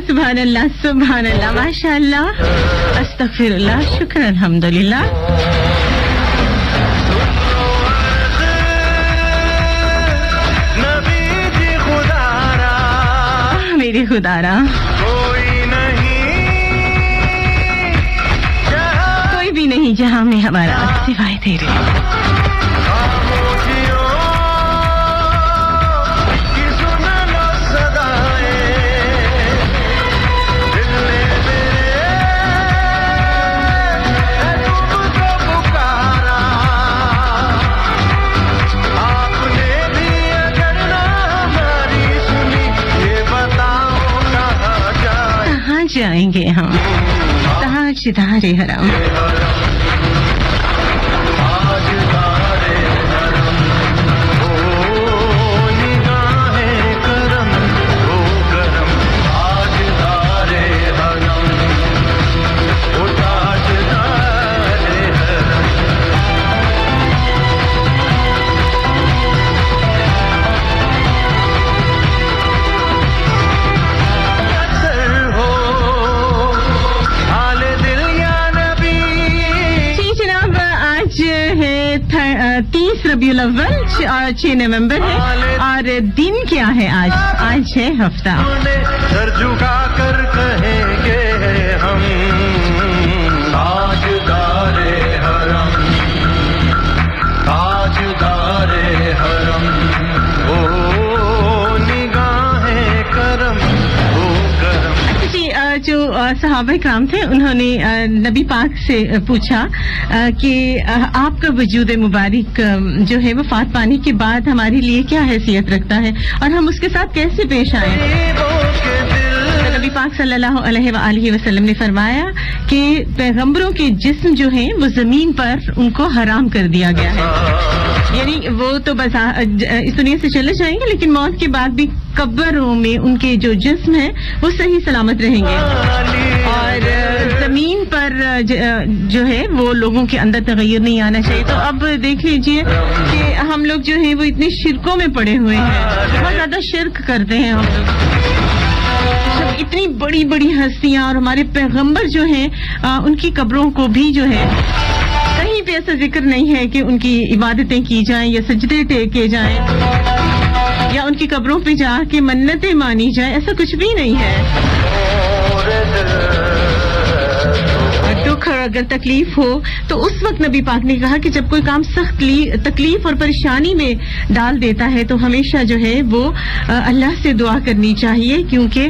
सुभान अल्लाह माशाअल्लाह अस्तगफिरुल्लाह शुक्र अल्हम्दुलिल्लाह। मेरे खुदारा कोई भी नहीं जहां में हमारा सिवाय तेरे। जाएंगे हम ताजदारे हरम। रबीउल अव्वल 6 नवंबर है और दिन क्या है आज? आज है हफ्ता। सर झुका कर कहेंगे हम ताजदारे हरम, ताजदारे हरम, ओ निगाहें करम, ओ करम। जी जो सहाबा इकराम थे उन्होंने नबी पाक से पूछा कि आपका वजूद मुबारक जो है वफात पाने के बाद हमारे लिए क्या हैसियत रखता है और हम उसके साथ कैसे पेश आए। तो नबी पाक सल्लल्लाहु अलैहि वसल्लम ने फरमाया कि पैगंबरों के जिस्म जो हैं वो जमीन पर उनको हराम कर दिया गया है, यानी वो तो बस इस दुनिया से चले जाएंगे लेकिन मौत के बाद भी कब्रों में उनके जो जिस्म है वो सही सलामत रहेंगे और जमीन पर जो है वो लोगों के अंदर तगय्युर नहीं आना चाहिए। तो अब देख लीजिए कि हम लोग जो है वो इतने शिरकों में पड़े हुए हैं, बहुत ज्यादा शिरक करते हैं हम लोग। सब इतनी बड़ी बड़ी हस्तियां और हमारे पैगंबर जो हैं उनकी कब्रों को भी जो है कहीं पे ऐसा जिक्र नहीं है कि उनकी इबादतें की जाएं या सजदे टेके जाएं या उनकी कब्रों पे जाके मन्नतें मानी जाए, ऐसा कुछ भी नहीं है। दुख और अगर तकलीफ हो तो उस वक्त नबी पाक ने कहा कि जब कोई काम सख्त तकलीफ और परेशानी में डाल देता है तो हमेशा जो है वो अल्लाह से दुआ करनी चाहिए, क्योंकि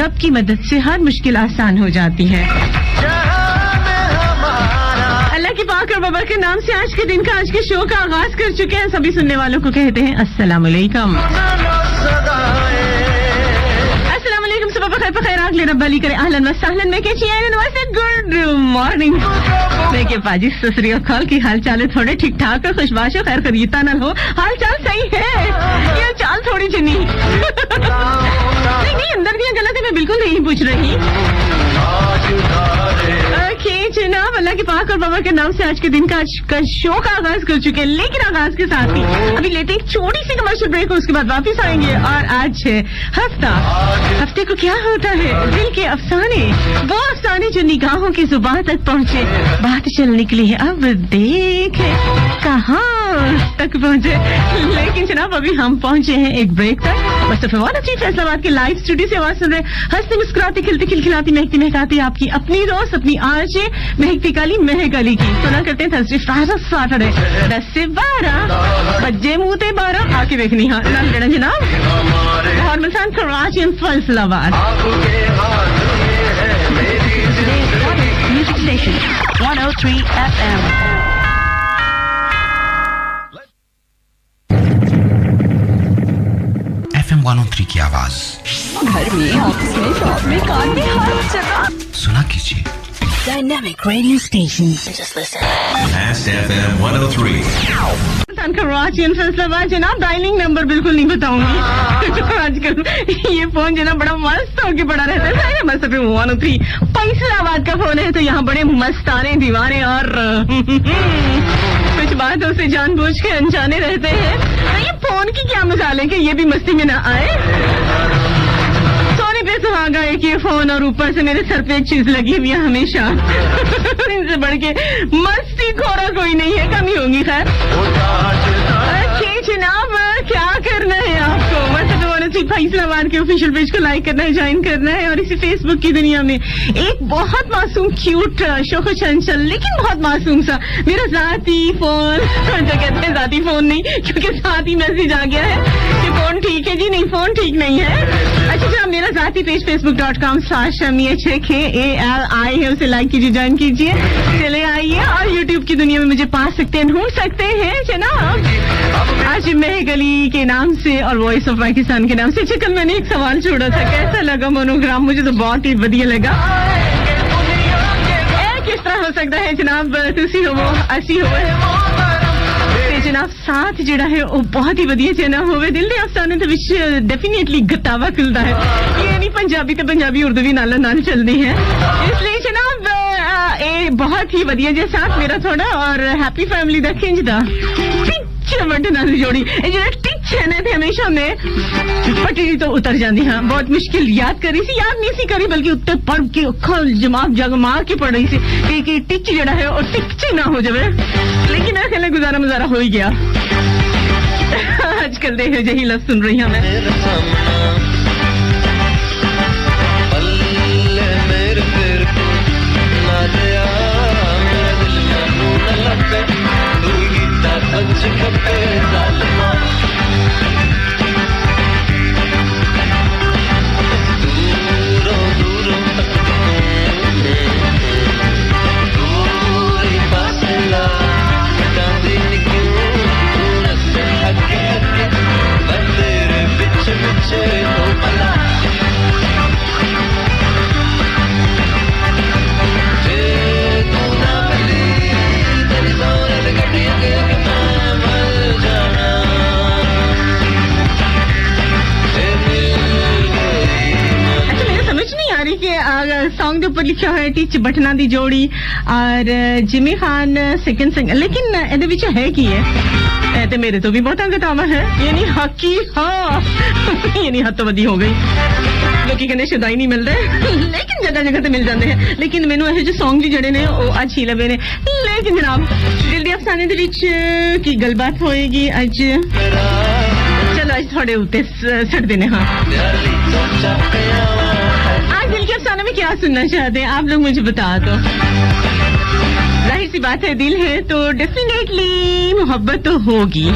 रब की मदद से हर मुश्किल आसान हो जाती है। अल्लाह के पाक और बाबा के नाम से आज के दिन का, आज के शो का आगाज कर चुके हैं। सभी सुनने वालों को कहते हैं अस्सलाम वालेकुम। Good morning. देखिए पाजी ससुरी अकाल की हाल चाल है थोड़े ठीक ठाक है, खुशबाश खैर खरीदता न हो, हाल चाल सही है, ये चाल थोड़ी चुनी नहीं अंदर दिया गलत है, मैं बिल्कुल नहीं पूछ रही। जनाब अल्लाह के पाक और बाबा के नाम से आज के दिन का शो का आगाज कर चुके हैं, लेकिन आगाज के साथ ही अभी लेते एक छोटी सी कमर्शियल ब्रेक, उसके बाद वापस आएंगे। और आज है हफ्ता। हफ्ते को क्या होता है? दिल के अफसाने, वो अफसाने जो निगाहों की जुबान तक पहुँचे, बात चल निकली है, अब देखे कहाँ तक पहुँचे। लेकिन जनाब अभी हम पहुँचे हैं एक ब्रेक तक। फैसलाबाद के लाइव स्टूडियो से आवाज सुन रहे, हंसते मुस्कुराते खिलती खिलखिलाती महकती महकाती आपकी अपनी रोज अपनी आज महकती काली महक अली की सुना करते हैं थर्सडे सैटरडे 10 से 12 बजे मुँह 12 आके देखनी। हाँ लड़ा जनाब और मसान Karachi and Faisalabad music station 103 FM। FM 103 की आवाज घर में, ऑफिस में, शॉप में, कार में, हर जगह सुना कीजिए। Dynamic Radio Station. Just listen. Fast FM 103. Karachi and Faisalabad जनाब डायलिंग नंबर बिल्कुल नहीं बताऊंगी आजकल ये फोन जो ना बड़ा मस्त होके पड़ा रहता है। मस्त 103 फैसलाबाद का फोन है तो यहाँ बड़े मस्ताने दीवाने और कुछ बातों से जानबूझ के अनजाने रहते हैं। तो ये फोन की क्या मजाल है कि ये भी मस्ती में ना आए। सोने पे है सुहागा, एक ये फोन और ऊपर से मेरे सर पे एक चीज लगी हुई है हमेशा। इनसे बढ़ के मस्ती खोरा कोई नहीं है, कमी होगी खैर। जनाब क्या करना है आपको, वैसे तो ऑनेस्टली फैसलाबाद के ऑफिशियल पेज को लाइक करना है, ज्वाइन करना है और इसी फेसबुक की दुनिया में एक बहुत मासूम क्यूट शोखो चंचल लेकिन बहुत मासूम सा मेरा जाती फोन, जो कहते हैं जाती फोन नहीं क्योंकि साथ ही मैसेज आ गया है कि फोन ठीक है जी, नहीं फोन ठीक नहीं है। अच्छा जब मेरा जाती पेज facebook.com/MEHKALI है, उसे लाइक कीजिए, ज्वाइन कीजिए, चले आइए और यूट्यूब की दुनिया में मुझे पा सकते हैं, ढूंढ सकते हैं जनाब। आज मैं गली के नाम से और वॉइस ऑफ पाकिस्तान के नाम से। कल मैंने एक सवाल छोड़ा था, कैसा लगा मोनोग्राम, मुझे तो बहुत ही बढ़िया लगा। किस तरह हो सकता है जनाब तुसी हो असी हो जनाब साथ जड़ा है वो बहुत ही वधिया चैनल होवे, दिल दे अफसाने दे विच डेफिनेटली गतावा खुलदा है। ये नहीं पंजाबी तो पंजाबी उर्दू भी नाल नाल चलदी है, इसलिए जनाब ये बहुत ही वधिया जे साथ मेरा थोड़ा और हैप्पी फैमिली दा खिंचदा बटन जोड़ी टिच है ना थे हमेशा मैं पटरी तो उतर जाती। हाँ बहुत मुश्किल याद करी सी, याद नहीं सी करी बल्कि उत्ते पढ़ के खल जमाब जग मार के पढ़ रही सी कि टिच जड़ा है और टिच ना हो जाए, लेकिन मेरा ख्याल गुजारा मुजारा हो ही गया। आजकल देखे यही लफ्ज सुन रही हूँ मैं। सॉन्ग के ऊपर लिखा है टिच बटना दी जोड़ी और जिमी खान सेकंड सिंगर, लेकिन ਇਹਦੇ ਵਿੱਚ है की है ते मेरे तो भी बहुत अंगतावा है, ये नहीं हकी हाँ ये नहीं हद तो वधी हो गई, लोग कहते शुदाई नहीं मिल रहे लेकिन जगह जगह तो मिल जाते हैं। लेकिन मैनू ये जो सॉन्ग भी जड़े ने वो अच्छी लगे ने, लेकिन जनाब दिल दे अफसाने दे विच की गलबात होएगी अज, चलो अज थोड़े उत्ते सट देने। हाँ आज दिल के अफसाने में क्या सुनना चाहते हैं आप लोग मुझे बता दो। जाहिर सी बात है दिल है तो डेफिनेटली मोहब्बत तो होगी,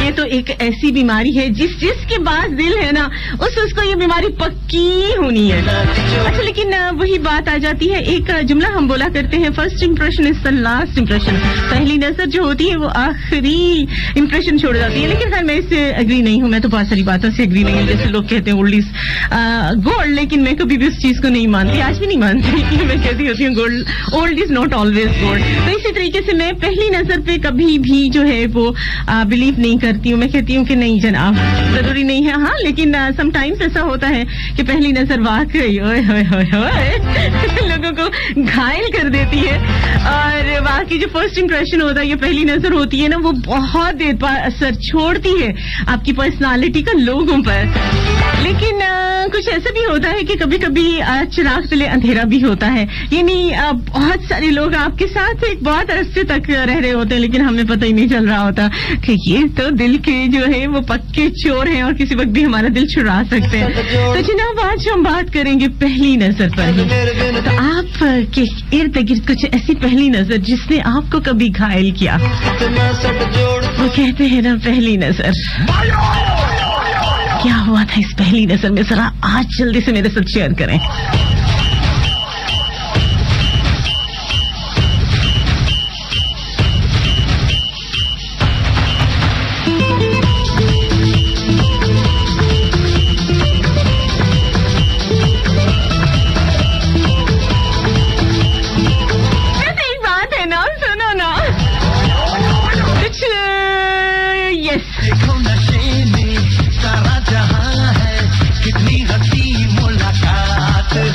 ये तो एक ऐसी बीमारी है जिसके पास दिल है ना उसको ये बीमारी पक्की होनी है। अच्छा लेकिन वही बात आ जाती है, एक जुमला हम बोला करते हैं first impression is the last impression, पहली नजर जो होती है वो आखिरी इंप्रेशन छोड़ जाती है। लेकिन खैर मैं इससे एग्री नहीं हूँ, मैं तो बहुत सारी बातों से एग्री नहीं हूँ, जैसे लोग कहते हैं ओल्ड इज गोल्ड, लेकिन मैं कभी भी उस चीज को नहीं मानती, आज भी नहीं मानती। मैं कहती होती हूँ gold old is not always gold. तो इसी तरीके से मैं पहली नजर पे कभी भी जो है वो बिलीव नहीं करती हूँ, मैं कहती हूँ कि नहीं जनाब जरूरी नहीं है। हाँ लेकिन समटाइम्स ऐसा होता है कि पहली नजर वाकई लोगों को घायल कर देती है, और बाकी जो फर्स्ट इंप्रेशन होता है ये पहली नजर होती है ना वो बहुत देर बाद असर छोड़ती है आपकी पर्सनालिटी का लोगों पर। लेकिन कुछ ऐसा भी होता है कि कभी कभी चिराग तले अंधेरा भी होता है, यानी बहुत सारे लोग आपके साथ एक बहुत अरसे तक रह रहे होते हैं लेकिन हमें पता ही नहीं चल रहा होता कि ये तो दिल के जो है वो पक्के चोर हैं और किसी वक्त भी हमारा दिल चुरा सकते हैं। तो जनाब आज हम बात करेंगे पहली नजर पर ही। तो आप के इर्द गिर्द कुछ ऐसी पहली नजर जिसने आपको कभी घायल किया, वो कहते हैं ना पहली नजर, क्या हुआ था इस पहली नजर में, जरा आज जल्दी से मेरे साथ शेयर करें।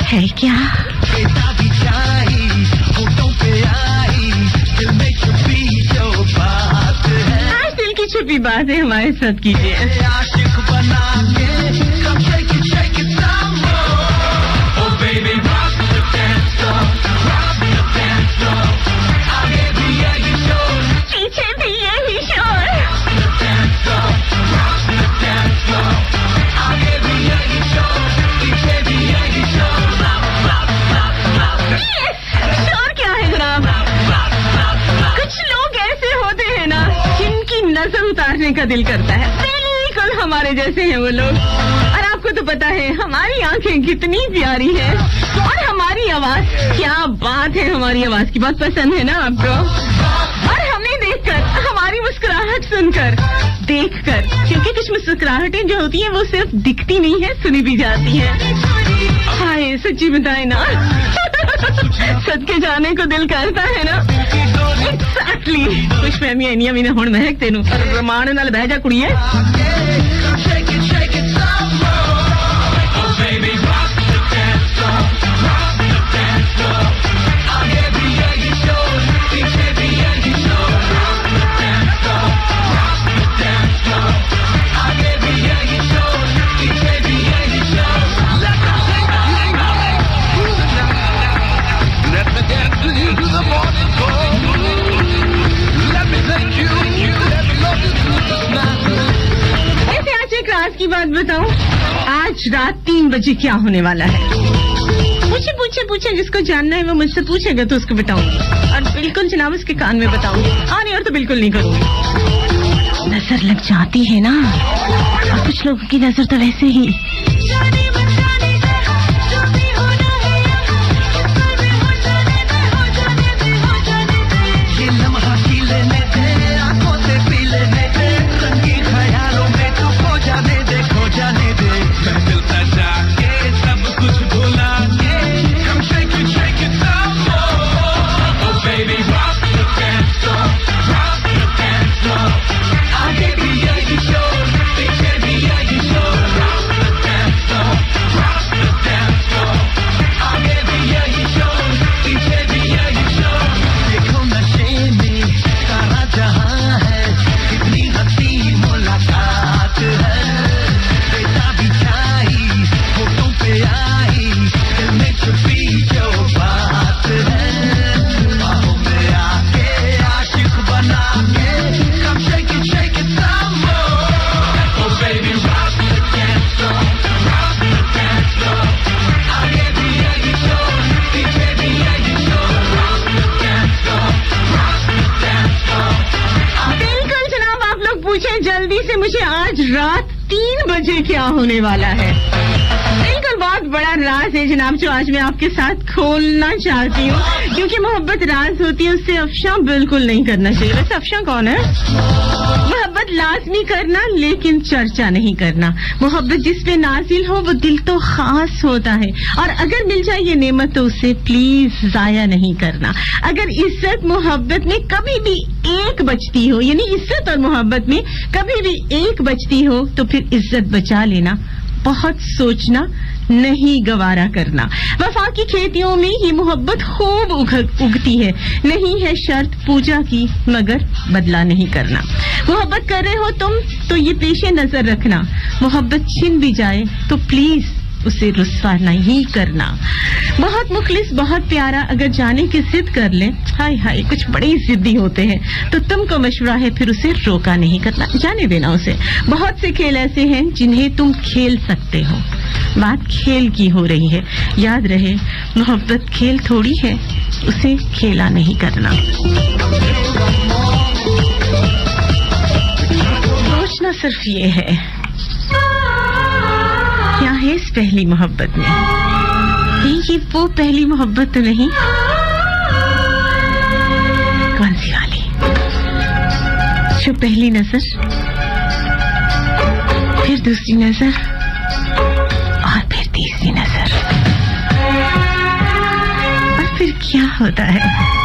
है क्या आज दिल की छुपी बात है हमारे साथ कीजिए। नजर उतारने का दिल करता है। बिल्कुल हमारे जैसे हैं वो लोग। और आपको तो पता है हमारी आंखें कितनी प्यारी हैं और हमारी आवाज, क्या बात है, हमारी आवाज की बात पसंद है ना आपको। और हमें देखकर, हमारी मुस्कुराहट सुनकर, देखकर, क्योंकि कुछ मुस्कुराहटें जो होती हैं वो सिर्फ दिखती नहीं है, सुनी भी जाती हैं। हाय सच्ची बताए ना, सच के जाने को दिल करता है ना। एग्जैक्टली कुछ फहमियां इनियां मैंने हुण महक तेनू रमान नाल बह जा कुड़िए। की बात बताऊं, आज रात 3 बजे क्या होने वाला है? पूछे जिसको जानना है वो मुझसे पूछेगा तो उसको बताऊंगी। और बिल्कुल जनाब उसके कान में बताऊंगी। नहीं और तो बिल्कुल नहीं करूंगी। नजर लग जाती है ना, और कुछ लोगों की नजर तो वैसे ही। जल्दी से मुझे आज रात 3 बजे क्या होने वाला है। बिल्कुल बहुत बड़ा राज है जनाब जो आज मैं आपके साथ खोलना चाहती हूँ, क्योंकि मोहब्बत राज होती है, उससे अफशा बिल्कुल नहीं करना चाहिए। वैसे अफशा कौन है? मोहब्बत लाजमी करना लेकिन चर्चा नहीं करना। मोहब्बत जिस पे नाजिल हो वो दिल तो खास होता है, और अगर मिल जाए ये नेमत तो उसे प्लीज जाया नहीं करना। अगर इज्जत मोहब्बत में कभी भी एक बचती हो, यानी इज्जत और मोहब्बत में कभी भी एक बचती हो, तो फिर इज्जत बचा लेना, बहुत सोचना नहीं गवारा करना। वफा की खेतियों में ये मोहब्बत खूब उगती है। नहीं है शर्त पूजा की मगर बदला नहीं करना। मोहब्बत कर रहे हो तुम तो ये पेशे नजर रखना, मोहब्बत छिन भी जाए तो प्लीज उसे रुस्वा नहीं करना। बहुत मुखलिस बहुत प्यारा अगर जाने की जिद कर ले, हाय हाय कुछ बड़े जिद्दी होते हैं, तो तुमको मशवरा है फिर उसे रोका नहीं करना, जाने देना उसे। बहुत से खेल ऐसे हैं जिन्हें तुम खेल सकते हो। बात खेल की हो रही है, याद रहे मोहब्बत खेल थोड़ी है, उसे खेला नहीं करना। सोचना सिर्फ ये है, क्या है इस पहली मोहब्बत में? ये वो पहली मोहब्बत तो नहीं? कौन सी वाली? जो पहली नजर, फिर दूसरी नजर और फिर तीसरी नजर, और फिर क्या होता है?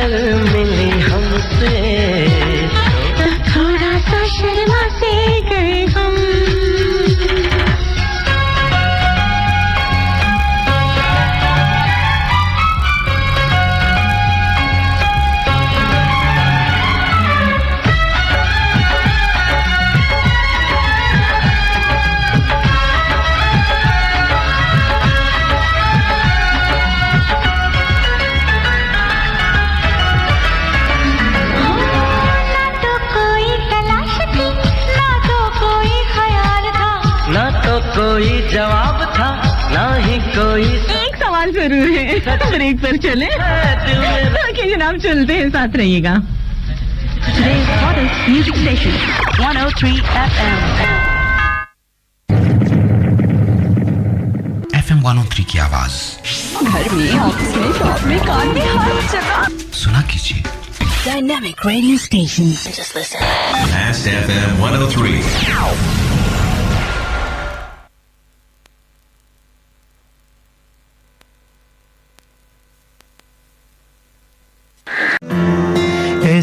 नजर मिली हमसे तो थोड़ा सा शर्मा से गए हम। कोई जवाब था ना ही कोई। एक सवाल जरूर है, ब्रेक पर चले कि जनाब चलते हैं, साथ रहिएगा। Today's hottest music station, 103 FM. FM 103 की आवाज घर में, ऑफिस में, शॉप में, कार में, हर जगह सुना कीजिए। Dynamic radio station. Just listen. Fast FM 103.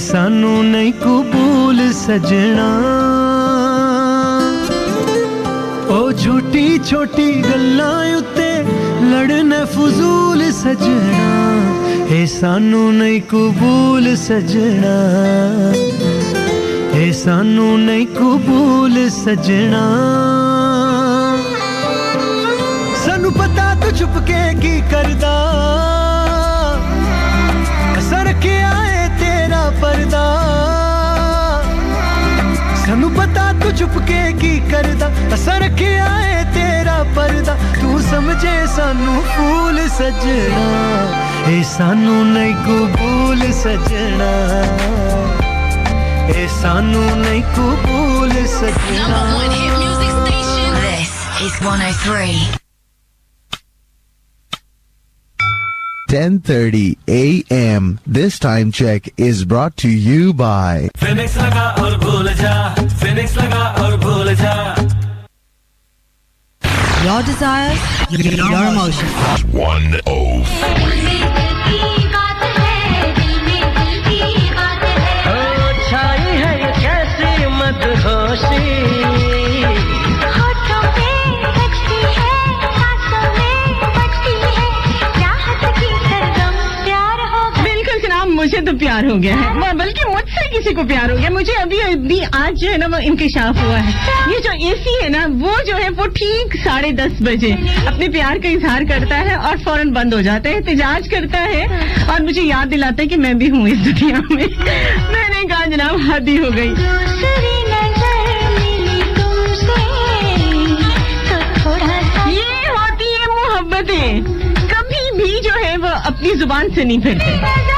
सानू नहीं कबूल सजना ओ झूठी छोटी गल्लां उत्ते लड़ने फजूल सजना ए सानू नहीं कबूल सजना ए सानू नहीं कबूल सजना सानू पता तू चुप के की करदा असर के आए तेरा पर्दा सानू पता तू चुप के की करदा असर के आए तेरा पर्दा तू समझे सानू फूल सजना ए सानू नहीं कबूल सजना ए सानू नहीं कबूल सजना। #1 hit music station. This is 103. 10:30 a.m. This time check is brought to you by Phoenix लगा और भूल जा, Phoenix लगा और भूल जा। your desires, your emotions. 103. छाई है ये कैसी मदहोशी मुझे तो प्यार हो गया है, बल्कि मुझसे किसी को प्यार हो गया। मुझे अभी आज जो है ना वो इंकशाफ हुआ है। ये जो एसी है ना वो जो है वो ठीक 10:30 बजे अपने प्यार का इजहार करता है और फौरन बंद हो जाता है, एहतजाज करता है और मुझे याद दिलाता है कि मैं भी हूँ इस दुनिया में। मैंने कहा जनाब हद ही हो गई। ये होती है मोहब्बतें, कभी भी जो है वो अपनी जुबान से नहीं फिरते।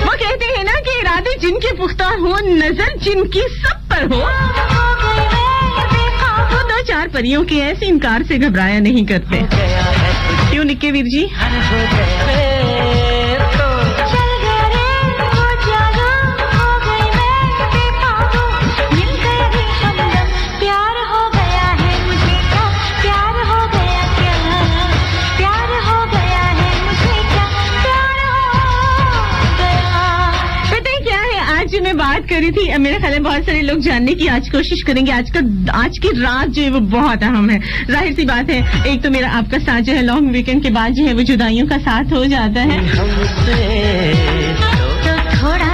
वो कहते हैं ना कि इरादे जिनके पुख्ता हो, नजर जिनकी सब पर हो, तो 2-4 परियों के ऐसे इनकार से घबराया नहीं करते। क्यों निक्के वीर जी? मैं बात करी थी, मेरे ख्याल में बहुत सारे लोग जानने की आज कोशिश करेंगे। आज की रात जो है वो बहुत अहम है। जाहिर सी बात है, एक तो मेरा आपका साथ जो है लॉन्ग वीकेंड के बाद जो है वो जुदाइयों का साथ हो जाता है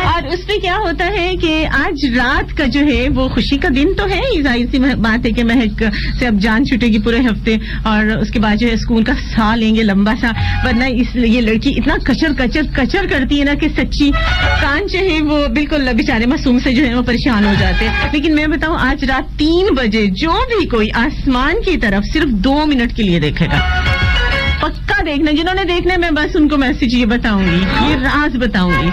और उसमें क्या होता है कि आज रात का जो है वो खुशी का दिन तो है ही। जाहिर सी बात है कि महक से अब जान छूटेगी पूरे हफ्ते और उसके बाद जो है स्कूल का साल लेंगे लंबा सा, वरना ये लड़की इतना कचर करती है ना कि सच्ची कान जो है वो बिल्कुल बेचारे मासूम से जो है वो परेशान हो जाते हैं। लेकिन मैं बताऊं, आज रात 3 बजे जो भी कोई आसमान की तरफ सिर्फ 2 मिनट के लिए देखेगा, पक्का देखना, जिन्होंने देखना है मैं बस उनको मैसेज ये बताऊंगी, ये राज बताऊंगी।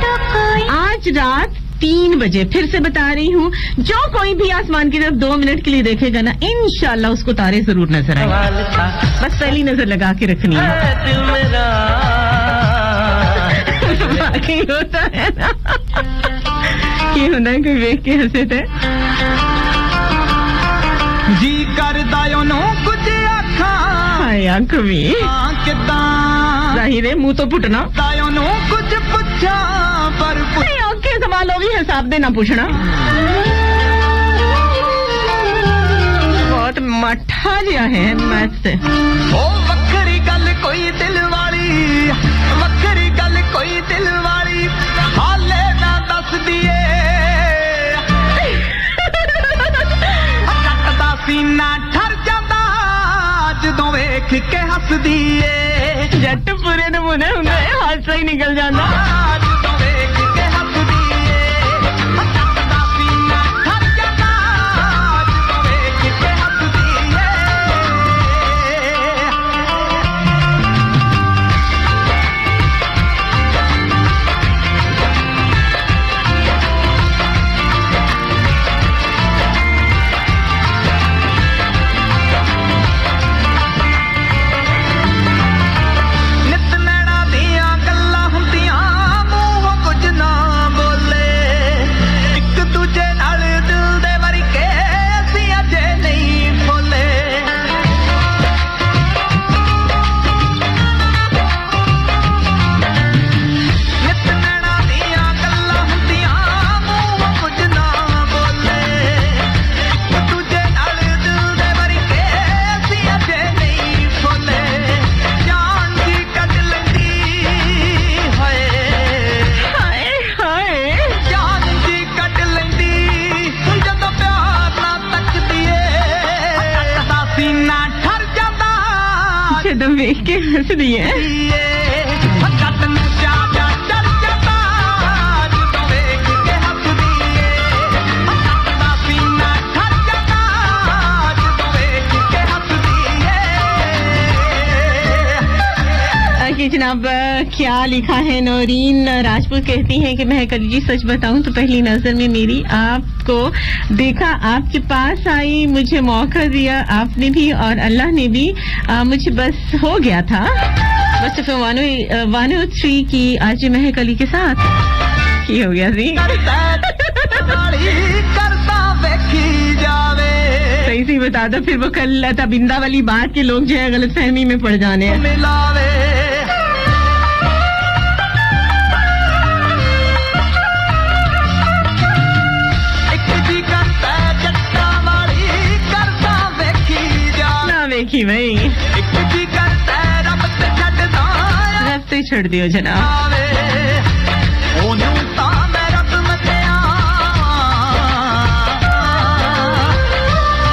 आज रात 3 बजे फिर से बता रही हूँ, जो कोई भी आसमान की तरफ 2 मिनट के लिए देखेगा ना, इंशाल्लाह उसको तारे जरूर नजर आएंगे। बस पहली नजर लगा के रखनी है। बाकी होता है ना कि होना कोई देख के हंसे थे जी करदा ओनू कुछ आखा हाया कभी किदां जाहिर है मुंह तो फुटना ओनू कुछ पुछा हिसाब दे ना पूछना। बहुत मठा जिहा है मैथ से। ओ वक्री गल कोई दिल वाली, वक्री गल कोई दिल वाली, हाले ना दस दिए। कटदा सीना ठर जांदा जदों वेख के हसदी ए। जट पूरे नमूने हुंदे हादसा ही निकल जांदा। जदों वेख के हसदी ए। कटदा सीना ठर जांदा जदों वेख के हसदी ए। ਨਿਤ ਨੈਣਾ ਦੀਆਂ ਗੱਲਾਂ ਹੁੰਦੀਆਂ ਮੂੰਹੋਂ ਕੁਝ ਨਾ ਬੋਲੇ। ਇੱਕ ਦੂਜੇ ਨਾਲ ਦਿਲ ਦੇ ਵਰਕੇ ਅਸੀਂ ਅਜੇ ਨਹੀਂ ਫੋਲੇ। ਨਿਤ ਨੈਣਾ ਦੀਆਂ ਗੱਲਾਂ ਹੁੰਦੀਆਂ ਮੂੰਹੋਂ ਕੁਝ ਨਾ ਬੋਲੇ। ਇੱਕ ਦੂਜੇ ਨਾਲ ਦਿਲ ਦੇ ਵਰਕੇ ਅਸੀਂ ਅਜੇ ਨਹੀਂ ਫੋਲੇ। ਜਾਨ ਦੀ ਕੱਢ ਲੈਂਦੀ ਹੋਏ, हाय हाय ਜਾਨ ਦੀ ਕੱਢ ਲੈਂਦੀ ਜਦੋਂ ਪਿਆਰ ਨਾ ਤੱਕਦੀ ਏ। ਕੱਟਦਾ ਸੀਨਾ ਠਰ ਜਾਂਦਾ जदों वेख के हंस रही है। ਕੱਟ ਨੂੰ ਚਾਚਾ ਚੜ ਜਾਂਦਾ ਜਦੋਂ ਵੇਖ ਕੇ ਹੱਸਦੀ ਏ। ਕੱਟਦਾ ਸੀਨਾ ਠਰ ਜਾਂਦਾ ਜਦੋਂ ਵੇਖ ਕੇ ਹੱਸਦੀ ਏ। कि जनाब क्या लिखा है। नौरीन राजपूत कहती हैं कि महक अली जी सच बताऊं तो पहली नजर में मेरी आपको देखा, आपके पास आई, मुझे मौका दिया आपने भी और अल्लाह ने भी, मुझे बस हो गया था। बस फिर 103 की आज महक अली के साथ की हो गया जी। करता वेखी जावे सही से बता दो, फिर वो कल तबिंदा वाली बात के लोग जो है गलत फहमी में पड़ जाने हैं। मिलावे एक जी करता जट्टा वाली करता वेखी जावे। ना देखी भाई, एक जी करता रब ते छड्डदा रब से छोड़ दियो जनाब। आवे ओनू तां मैं रब मन्निया,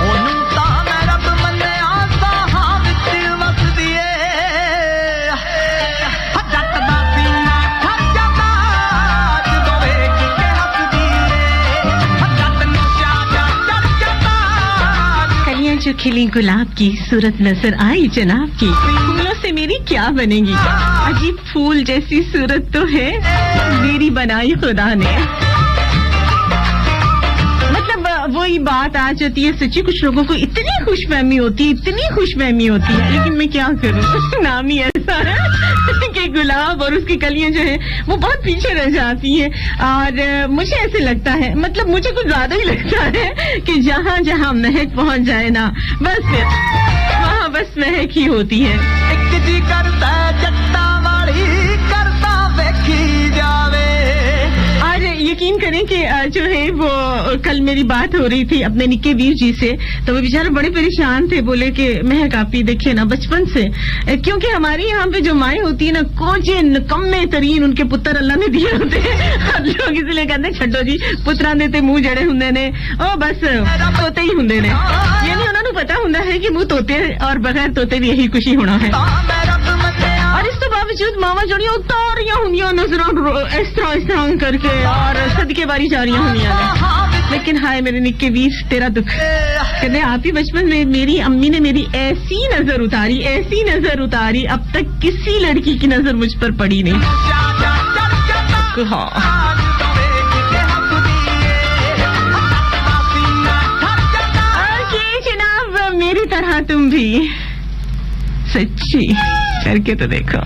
ओनू तां मैं रब मन्निया, साहां विच वसदी ए। जट दा सीना ठर जांदा जदों वेख के हसदी ए। जट नूं चाचा चढ़ जांदा कलियां जो खिली गुलाब की सूरत नजर आई जनाब की, फूलों से मेरी क्या बनेगी। अजीब फूल जैसी सूरत तो है मेरी बनाई खुदा ने। मतलब वही बात आ जाती है सच्ची, कुछ लोगों को इतनी खुशफहमी होती है, इतनी खुशफहमी होती है, लेकिन मैं क्या करूं नाम ही ऐसा है कि गुलाब और उसकी कलियां जो है वो बहुत पीछे रह जाती हैं। और मुझे ऐसे लगता है, मतलब मुझे कुछ ज्यादा ही लगता है कि जहाँ जहाँ महक पहुंच जाए ना, बस फिर वहाँ बस महक ही होती है। एक जी करता जट्टा वाली करता वेखी जावे। और यकीन करें कि जो है वो कल मेरी बात हो रही थी अपने निक्के वीर जी से, तो वो बेचारे बड़े परेशान थे, बोले कि महक आप ही देखिए ना बचपन से, क्योंकि हमारे यहाँ पे जो माएँ होती है ना, कोजे निकम्मे तरीन उनके पुत्र अल्लाह ने दिए होते हैं। और लोग इसलिए कहते हैं छड्डो जी पुत्रां दे ते मुंह जड़े हुंदे ने, ओ बस तोते ही हुंदे ने। यानी उन्हां नूं पता हुंदा है कि मुंह तोते और बगैर तोते भी यही खुशी होना है। और इस तो बावजूद मावा जड़ियां उतारियां हुंदियां नजरों इस तरह करके और सदके बारी जा रही हुंदियां ने। लेकिन हाय मेरे निक्के वीर तेरा दुख, कहते आप ही बचपन में मेरी अम्मी ने मेरी ऐसी नजर उतारी, अब तक किसी लड़की की नजर मुझ पर पड़ी नहीं। हाँ जनाब मेरी तरह तुम भी सच्ची करके तो देखो।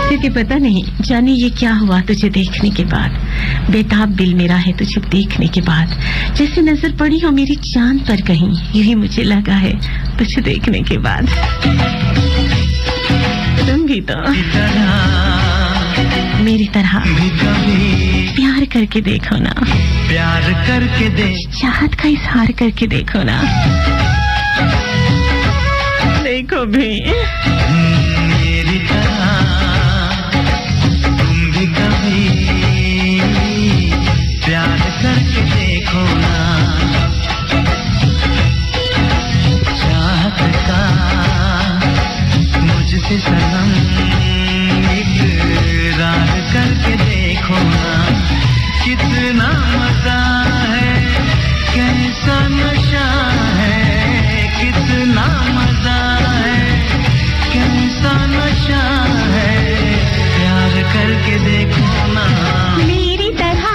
क्योंकि पता नहीं जाने ये क्या हुआ तुझे देखने के बाद, बेताब दिल मेरा है तुझे देखने के बाद, जैसे नजर पड़ी हो मेरी चांद पर कहीं, यही मुझे लगा है तुझे देखने के बाद। तुम भी तो मेरी तरह भी कभी प्यार करके देखो ना, प्यार करके देख, चाहत का इजहार करके देखो ना, देखो भी मेरी तरह तुम भी कभी प्यार करके देखो ना, चाहत का मुझसे सनम इकरार करके देखो ना, कितना मजा है, कैसा नशा है, कितना मजा है, कैसा नशा है, प्यार करके देखो ना, मेरी तरह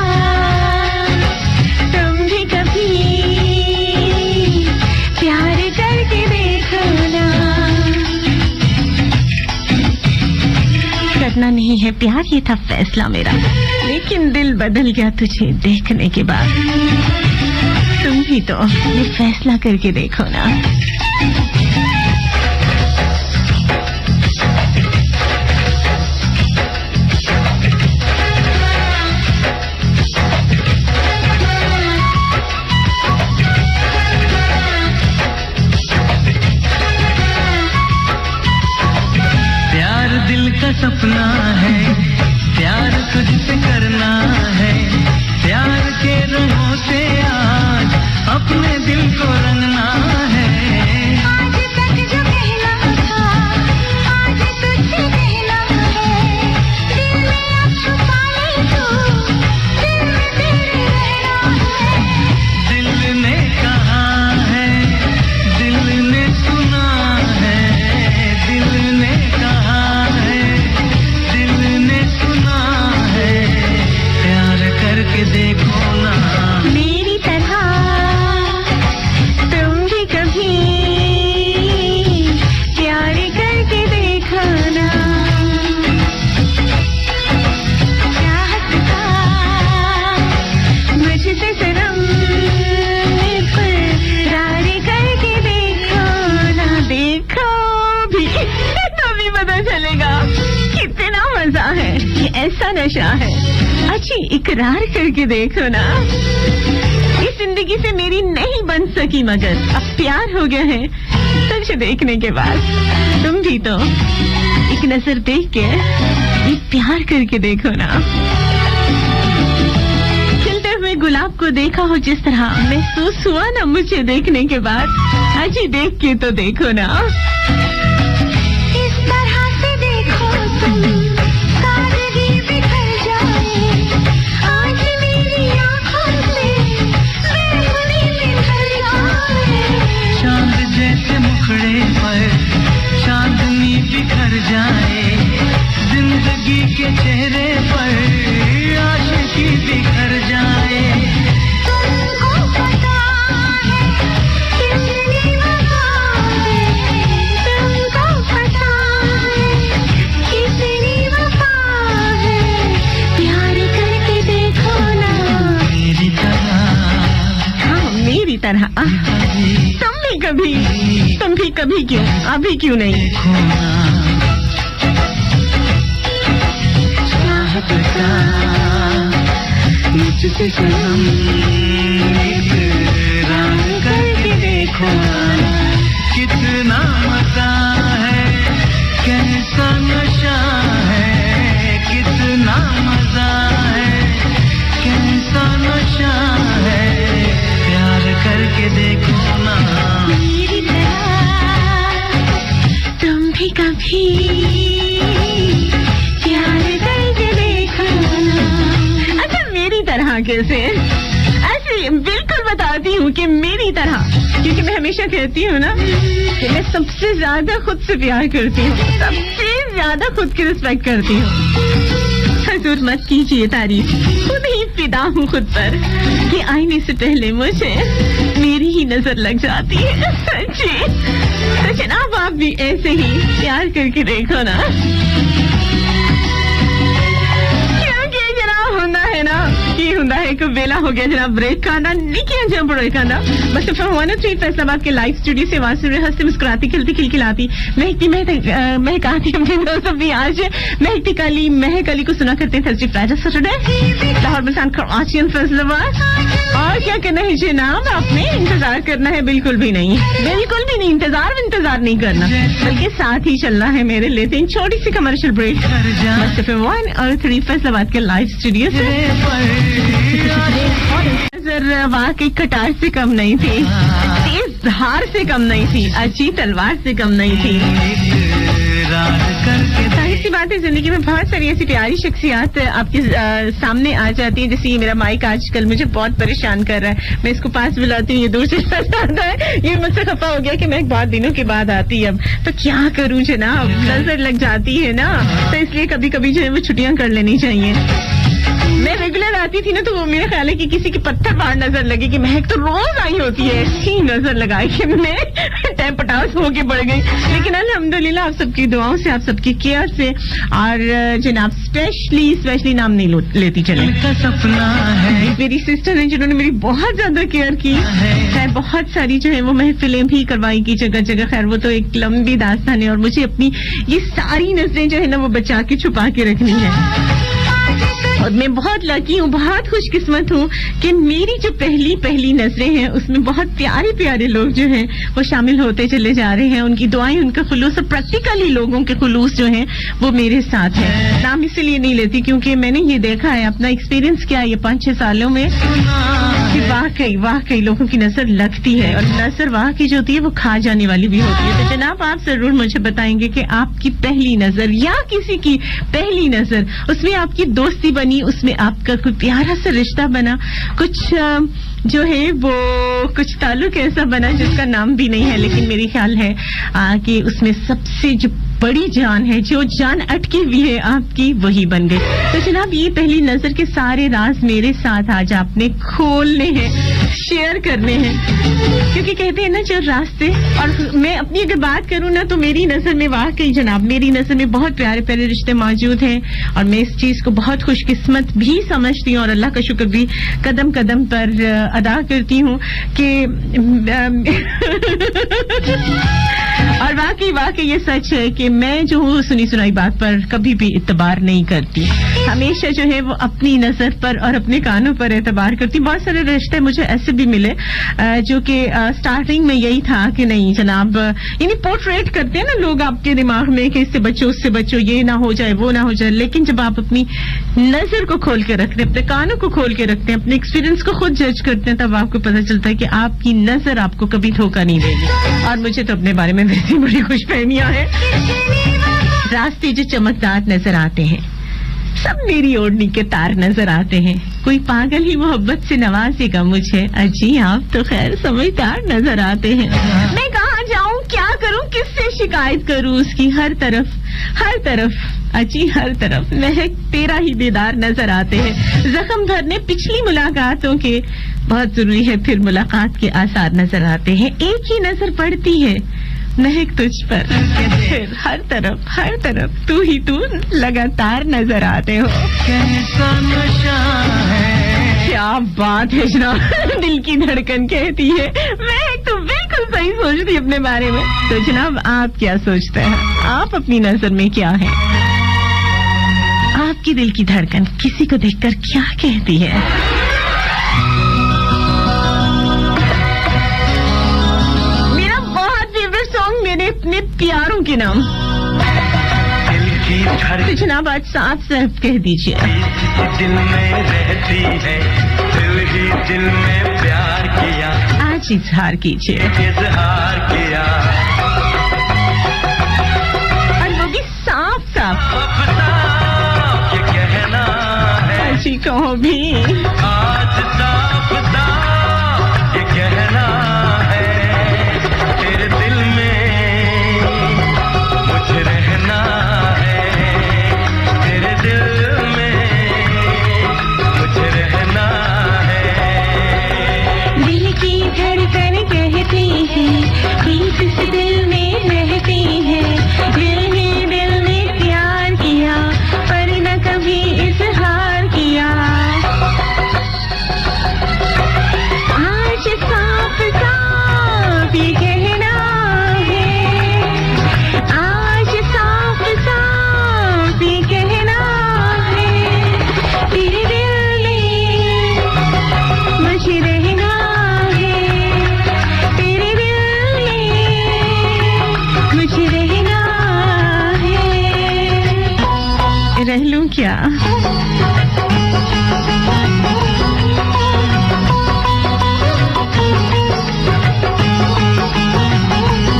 तुम भी कभी प्यार करके देखो ना। करना नहीं है प्यार, ये था फैसला मेरा, लेकिन दिल बदल गया तुझे देखने के बाद। तुम भी तो ये फैसला करके देखो ना। प्यार दिल का सपना है, प्यार तुझसे करना है, प्यार के रंगों से आज अपने दिल को रंगना है, आज तक जो कहना था आज तुझसे कहना है, दिल में अब छुपा ले तू, दिल में तेरे रहना है, दिल ने कहा है, दिल ने सुना है, दिल ने कहा है, दिल ने सुना है, प्यार करके देखो ना, मेरी तरह तुम भी कभी प्यार करके देखो ना। चाहत का मुझसे सनम इकरार करके देखो ना, देखो भी तभी पता चलेगा कितना मजा है, ये ऐसा नशा है। अच्छी इकरार करके देखो ना, इस जिंदगी से मेरी नहीं बन सकी मगर अब प्यार हो गया है तुझे देखने के बाद। तुम भी तो एक नजर देख के ये प्यार करके देखो ना। खिलते हुए गुलाब को देखा हो जिस तरह महसूस हुआ ना मुझे देखने के बाद, अजी देख के तो देखो ना। इस तरह से देखो तुम सादगी बिखर जाए, आज मेरी आँखों से बेखुदी बिखर जाए, चांद जैसे मुखड़े पर चांदनी बिखर जाए, जिंदगी के चेहरे पर आशिकी बिखर जाए, तुमको पता है कितनी वफा है, तुमको पता है कितनी वफा है, प्यार करके देखो ना, मेरी तरह हाँ मेरी तरह कभी तुम भी कभी क्यों, अभी क्यों नहीं। देखो ना, चाहत का मुझसे सनम इकरार करके देखो ना, कितना मजा है, कैसा नशा है, कितना मजा है, कैसा नशा है, प्यार करके देखो ना, मेरी तरह तुम भी कभी प्यार करके देखो ना। अच्छा मेरी तरह कैसे? ऐसे बिल्कुल बताती हूँ कि मेरी तरह, क्योंकि मैं हमेशा कहती हूँ ना कि मैं सबसे ज्यादा खुद से प्यार करती हूँ, सबसे ज्यादा खुद की रिस्पेक्ट करती हूँ। हजूर मत कीजिए तारीफ, खुद ही फिदा हूँ खुद पर कि आईने से पहले मुझे मेरी ही नजर लग जाती है। सच्ची तो जनाब आप भी ऐसे ही प्यार करके देखो ना, क्योंकि जनाब होता है ना कि ਹੁੰਦਾ है कि वेला हो गया जनाब ब्रेक का ना निकिया जम ब्रेक का ना बस फ्रॉम 103 फैसलाबाद के लाइव स्टूडियो से आवाज सुन रहे हंसती मुस्कुराती खिलती खिलखिलाती महकाती अपने दोस्तों भी आज महक अली को सुना करते हैं Thursday Friday Saturday Lahore Multan Karachi Faisalabad. और क्या करना है जनाब, आपने इंतजार करना है? बिल्कुल भी नहीं इंतजार नहीं करना, बल्कि साथ ही चलना है मेरे। लेते हैं छोटी सी कमर्शियल ब्रेक 103 फैसलाबाद के लाइव स्टूडियो से। नजर वाकई कटार से कम नहीं थी, तेज धार से कम नहीं थी, अच्छी तलवार से कम नहीं थी। जाहिर सी बात है जिंदगी में बहुत सारी ऐसी प्यारी शख्सियात आपके सामने आ जाती है। जैसे ये मेरा माइक आजकल मुझे बहुत परेशान कर रहा है, मैं इसको पास बुलाती हूँ, ये दूर से आता है, ये मुझसे खफा हो गया कि मैं बहुत दिनों के बाद आती अब तो क्या करूँ जनाब, नजर लग जाती है ना, तो इसलिए कभी कभी जो है वो छुट्टियां कर लेनी चाहिए। मैं रेगुलर आती थी ना तो वो मेरा ख्याल है कि किसी की पत्थर बाहर नजर लगे कि महक तो रोज आई होती है, ऐसी नजर लगाई कि मैं टाइम पटास होके बढ़ गई। लेकिन अल्हम्दुलिल्लाह आप सबकी दुआओं से, आप सबकी केयर से, और जनाब स्पेशली नाम नहीं लेती चले, मेरी सिस्टर है जिन्होंने मेरी बहुत ज्यादा केयर की है, बहुत सारी जो है वो महफिलें भी करवाई की जगह जगह। खैर वो तो एक लंबी दास्तान है और मुझे अपनी ये सारी नजरें जो है ना वो बचा के छुपा के रखनी है। और मैं बहुत लकी हूँ, बहुत खुशकिस्मत हूँ कि मेरी जो पहली नजरें हैं उसमें बहुत प्यारे प्यारे लोग जो हैं वो शामिल होते चले जा रहे हैं। उनकी दुआएं, उनका खुलूस और प्रैक्टिकली लोगों के खुलूस जो हैं वो मेरे साथ है। नाम इसलिए नहीं लेती क्योंकि मैंने ये देखा है, अपना एक्सपीरियंस क्या है ये 5-6 सालों में कि वाकई लोगों की नजर लगती है, और नजर वाकई जो होती है वो खा जाने वाली भी होती है। तो जनाब आप जरूर मुझे बताएंगे कि आपकी पहली नजर या किसी की पहली नजर, उसमें आपकी दोस्ती बनी, उसमें आपका कोई प्यारा सा रिश्ता बना, कुछ जो है वो कुछ ताल्लुक ऐसा बना जिसका नाम भी नहीं है, लेकिन मेरी ख्याल है कि उसमें सबसे जो बड़ी जान है, जो जान अटकी हुई है आपकी, वही बन गई। तो जनाब ये पहली नजर के सारे राज मेरे साथ आज आपने खोलने हैं, शेयर करने हैं, क्योंकि कहते हैं ना जो रास्ते, और मैं अपनी अगर बात करूं ना तो मेरी नजर में वाकई जनाब मेरी नजर में बहुत प्यारे प्यारे रिश्ते मौजूद हैं, और मैं इस चीज को बहुत खुशकिस्मत भी समझती हूँ और अल्लाह का शुक्र भी कदम कदम पर अदा करती हूँ कि और वाकई ये सच है कि मैं जो हूँ सुनी सुनाई बात पर कभी भी इत्तेबार नहीं करती, हमेशा जो है वो अपनी नजर पर और अपने कानों पर एतबार करती। बहुत सारे रिश्ते मुझे ऐसे भी मिले जो कि स्टार्टिंग में यही था कि नहीं जनाब, यानी पोर्ट्रेट करते हैं ना लोग आपके दिमाग में कि इससे बचो उससे बचो, ये ना हो जाए वो ना हो जाए, लेकिन जब आप अपनी नजर को खोल के रखते हैं, अपने कानों को खोल के रखते हैं, अपने एक्सपीरियंस को खुद जज करते हैं, तब आपको पता चलता है कि आपकी नजर आपको कभी धोखा नहीं देगी। और मुझे तो अपने बारे में वैसे बड़ी खुशफहमियां हैं। रास्ते जो चमकदार नजर आते हैं, सब मेरी ओढ़नी के तार नजर आते हैं, कोई पागल ही मोहब्बत से नवाजेगा मुझे, अजी आप तो खैर समझदार नजर आते हैं। मैं कहाँ जाऊँ, क्या करूँ, किससे शिकायत करूँ, उसकी हर तरफ अजी हर तरफ महक तेरा ही दीदार नजर आते हैं। जख्म भरने पिछली मुलाकातों के बहुत जरूरी है, फिर मुलाकात के आसार नजर आते हैं, एक ही नजर पड़ती है महक तुझ पर, फिर हर तरफ तू ही तू लगातार नजर आते हो। कैसा नशा है, क्या बात है जनाब, दिल की धड़कन कहती है महक तो बिल्कुल सही सोचती है अपने बारे में। तो जनाब आप क्या सोचते हैं, आप अपनी नजर में क्या है, आपकी दिल की धड़कन किसी को देखकर क्या कहती है? मेरा बहुत फेवरेट सॉन्ग मेरे अपने प्यारों के नाम, तो जनाब आज साफ साफ कह दीजिए, दिल में रहती है, दिल ही दिल में प्यार किया, आज इजहार कीजिए, इजहार किया, और वो भी साफ ये कहना है, जी कहो भी, आज साफ ये कहना है, तेरे दिल में मुझे रहना है, तेरे दिल में मुझे रहना है। दिल की धड़कन कहती है,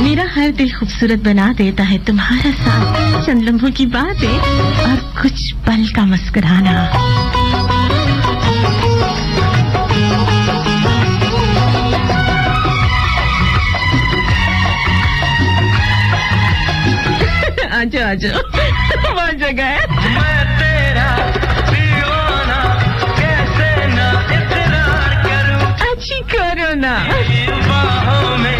मेरा हर दिल खूबसूरत बना देता है तुम्हारा साथ, चंद लम्हों की बातें और कुछ पल का मुस्कुराना। आजो आजो बहुत जगह है। मैं तेरा दीवाना कैसे ना इकरार करूं, अच्छी करो ना। बाहों में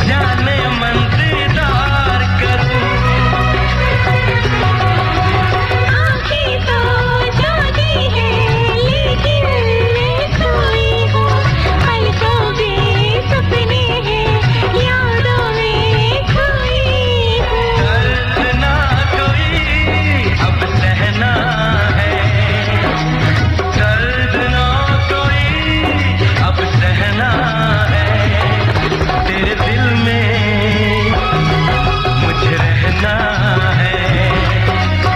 जाने मन दीदार करूं। आँखें तो जागी है लेकिन मैं सोई हूँ, पलकों में सपने हैं यादों में खोई हूँ। दर्द ना कोई अब सहना है, दर्द ना कोई अब सहना है। तेरे दिल में मुझे रहना है,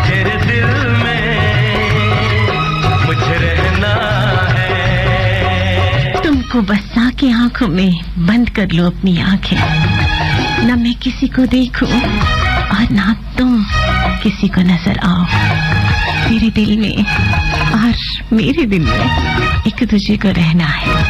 तेरे दिल में मुझे रहना है। तुमको बसा के आंखों में बंद कर लो अपनी आंखें, न मैं किसी को देखूं और ना तुम किसी को नजर आओ। तेरे दिल में और मेरे दिल में एक दूसरे को रहना है।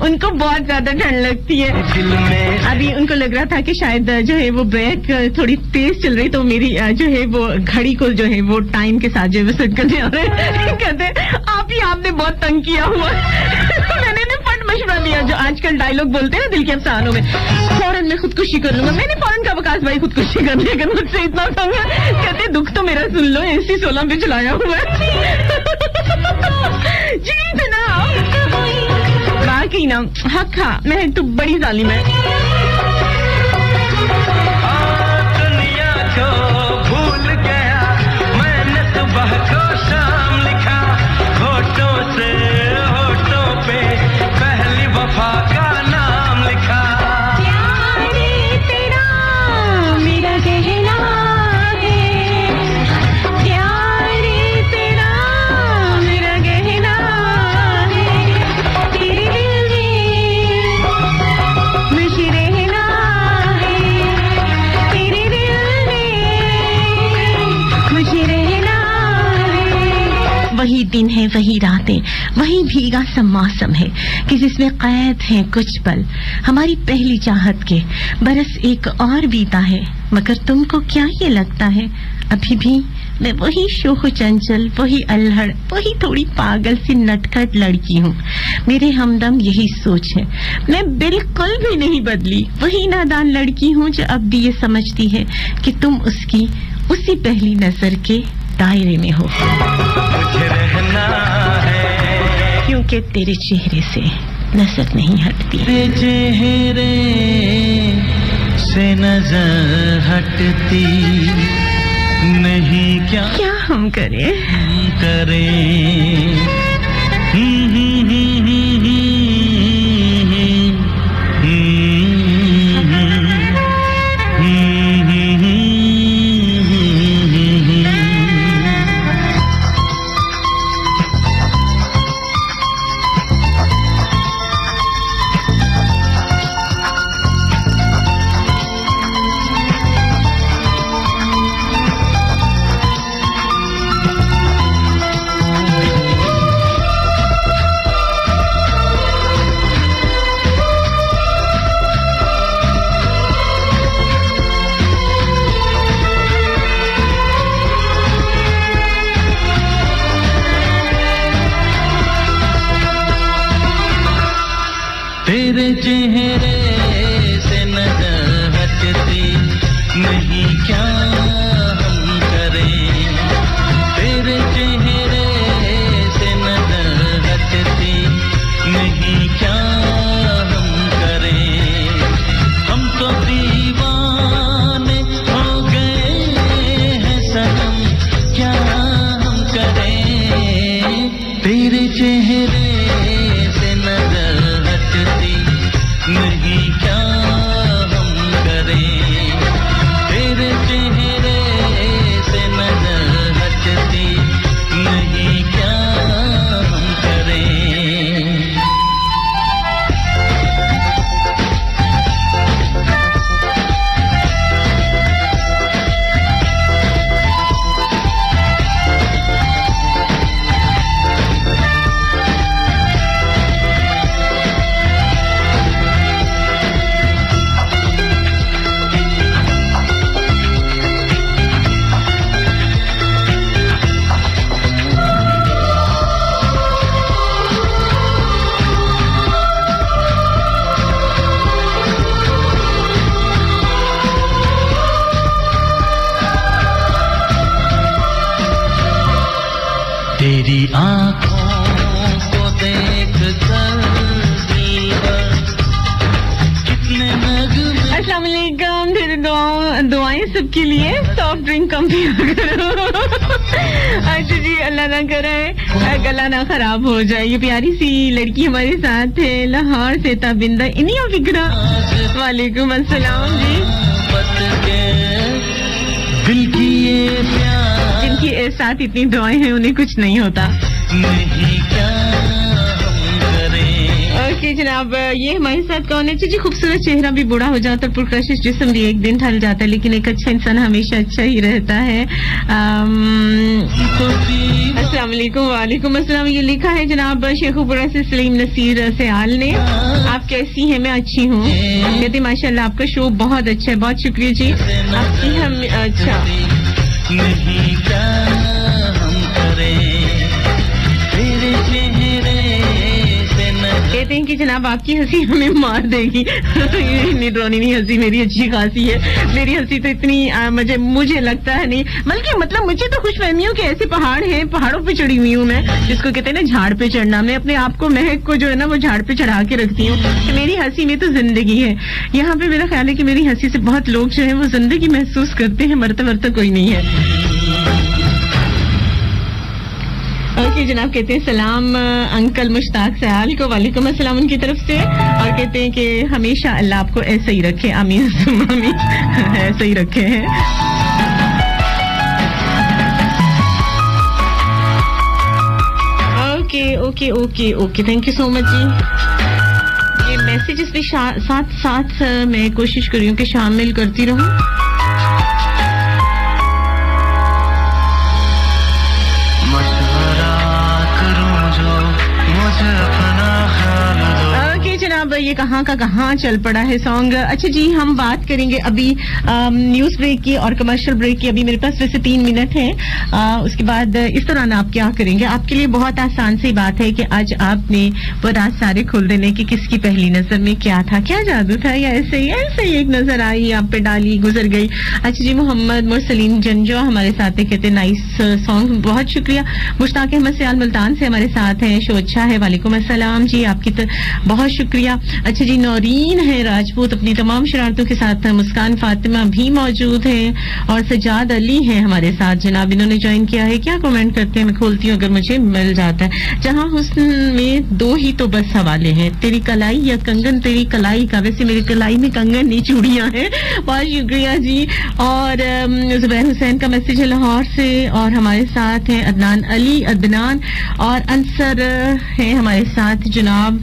उनको बहुत ज्यादा ठंड लगती है। अभी उनको लग रहा था कि शायद जो है वो ब्रेक थोड़ी तेज चल रही, तो मेरी जो है वो घड़ी को जो है वो टाइम के साथ जो है वो सेट करने आ रहे हैं। कहते आपने बहुत तंग किया हुआ। मैंने फट मशवरा दिया, जो आजकल डायलॉग बोलते हैं ना दिल के अफसानों में, फौरन मैं खुदकुशी कर लूंगा। मैंने फौरन कहा वकास भाई खुदकुशी कर ली अगर मुझसे इतना तंग है। कहते दुख तो मेरा सुन लो, AC 16 पे चलाया हुआ है। जी जनाब, बाकी ना हक हा मैं तो बड़ी जालिम है। दुनिया को भूल गया मैंने, सुबह को शाम लिखा, होठों से होठों पे पहली वफा का नाम लिखा। प्यार तेरा मेरा कहना है, प्यार तेरा मेरा कहना है, तेरे दिल में मुझे रहना है, तेरे दिल में मुझे रहना है। वही दिन है, वही रातें, वही भीगा सा मौसम है कि जिसमें कैद हैं कुछ पल हमारी पहली चाहत के। बरस एक और बीता है, मगर तुमको क्या ये लगता है अभी भी मैं वही शोख चंचल, वही अल्हड़, वही थोड़ी पागल सी नटखट लड़की हूँ। मेरे हमदम यही सोच है, मैं बिल्कुल भी नहीं बदली। वही नादान लड़की हूँ जो अब भी ये समझती है कि तुम उसकी उसी पहली नजर के दायरे में हो। मुझे रहना है, क्योंकि तेरे चेहरे से नजर नहीं हटती। तेरे चेहरे से नजर हटती नहीं, क्या हम करें? करें। नहीं क्या हम करें तेरे चेहरे से नजर हटती नहीं क्या हम करें हम तो दीवाने हो गए हैं सनम क्या हम करें तेरे चेहरे से नजर हटती नहीं क्या हम करें तेरे चेहरे से नजर हटती नहीं क्या हम करें तेरी आँखों को देख कर कितने नगमे अस्सलाम वालेकुम फिर दुआएं सबके लिए सॉफ्ट ड्रिंक कम पिया करो अच्छा जी अल्लाह ना करे गला ना खराब हो जाए ये प्यारी सी लड़की हमारे साथ है लाहौर से ताबिंदा इन्हीं फिक्रा वालेकुम अस्सलाम जी पत के दिल की ये प्यार जिनकी साथ इतनी दुआएं हैं उन्हें कुछ नहीं होता नहीं क्या हम करें ओके जनाब ये हमारे साथ कौन है जी खूबसूरत चेहरा भी बूढ़ा हो जाता है पुरकशिश जिस्म भी एक दिन ढल जाता है लेकिन एक अच्छा इंसान हमेशा अच्छा ही रहता है अस्सलाम वालेकुम वालेकुम अस्सलाम ये लिखा है जनाब शेखुपुरा से सलीम नसीर सयाल ने आप कैसी हैं मैं अच्छी हूँ कहते माशाल्लाह आपका शो बहुत अच्छा है बहुत शुक्रिया जी आपकी हम अच्छा नहीं क्या हम करें तेरे चेहरे से नजर कहते हैं कि जनाब आपकी हंसी हमें मार देगी इतनी डरावनी नहीं हंसी मेरी अच्छी खासी है मेरी हंसी तो इतनी मुझे लगता है नहीं बल्कि मतलब मुझे तो खुशफहमी हूँ कि ऐसे पहाड़ हैं पहाड़ों पे चढ़ी हुई हूँ मैं जिसको कहते हैं ना झाड़ पे चढ़ना मैं अपने आप को महक को जो है ना वो झाड़ पे चढ़ा के रखती हूँ कि मेरी हंसी में तो जिंदगी है यहाँ पे मेरा ख्याल है कि मेरी हंसी से बहुत लोग जो है वो जिंदगी महसूस करते हैं मरते मरते कोई नहीं है ओके जनाब कहते हैं सलाम अंकल मुश्ताक सयाल को वालेकुम अस्सलाम उनकी तरफ से और कहते हैं कि हमेशा अल्लाह आपको ऐसे ही रखे आमीन आमीन ऐसे ही रखे हैं okay okay okay okay thank you so much ji ये मैसेजेस भी साथ साथ मैं कोशिश कर रही हूँ कि शामिल करती रहूँ ये कहाँ का कहाँ चल पड़ा है सॉन्ग अच्छा जी हम बात करेंगे अभी न्यूज ब्रेक की और कमर्शियल ब्रेक की अभी मेरे पास वैसे 3 मिनट है उसके बाद इस दौरान आप क्या करेंगे आपके लिए बहुत आसान सी बात है कि आज आपने वो राज सारे खोल देने की किसकी पहली नजर में क्या था क्या जादू था या ऐसे ही एक नजर आई आप पे डाली गुजर गई अच्छा जी मोहम्मद मुरसलीन जंजो हमारे साथ है कहते नाइस सॉन्ग बहुत शुक्रिया मुश्ताक अहमद सयाल मुल्तान से हमारे साथ हैं शो अच्छा है वालेकुम अस्सलाम जी आपकी बहुत शुक्रिया अच्छा जी नौरीन है राजपूत अपनी तमाम शरारतों के साथ मुस्कान फातिमा भी मौजूद है और सजाद अली है हमारे साथ जनाब इन्होंने ज्वाइन किया है क्या कमेंट करते हैं मैं खोलती हूँ अगर मुझे मिल जाता है जहाँ हुस्न में 2 ही तो बस हवाले हैं तेरी कलाई या कंगन तेरी कलाई का वैसे मेरी कलाई में कंगन नहीं चूड़ियां हैं बहुत शुक्रिया जी और जुबैर हुसैन का मैसेज है लाहौर से और हमारे साथ हैं अदनान अली अदनान और अंसर है हमारे साथ जनाब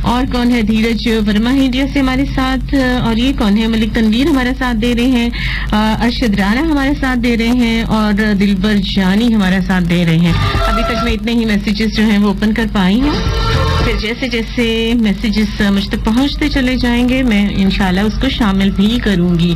और कौन है धीरज वर्मा इंडिया से हमारे साथ और ये कौन है मलिक तनवीर हमारे साथ दे रहे हैं अरशद राना हमारे साथ दे रहे हैं और दिलबर जानी हमारा साथ दे रहे हैं अभी तक मैं इतने ही मैसेजेस जो हैं वो ओपन कर पाई हूँ फिर जैसे जैसे मैसेजेस मुझ तक पहुँचते चले जाएंगे मैं इंशाल्लाह उसको शामिल भी करूंगी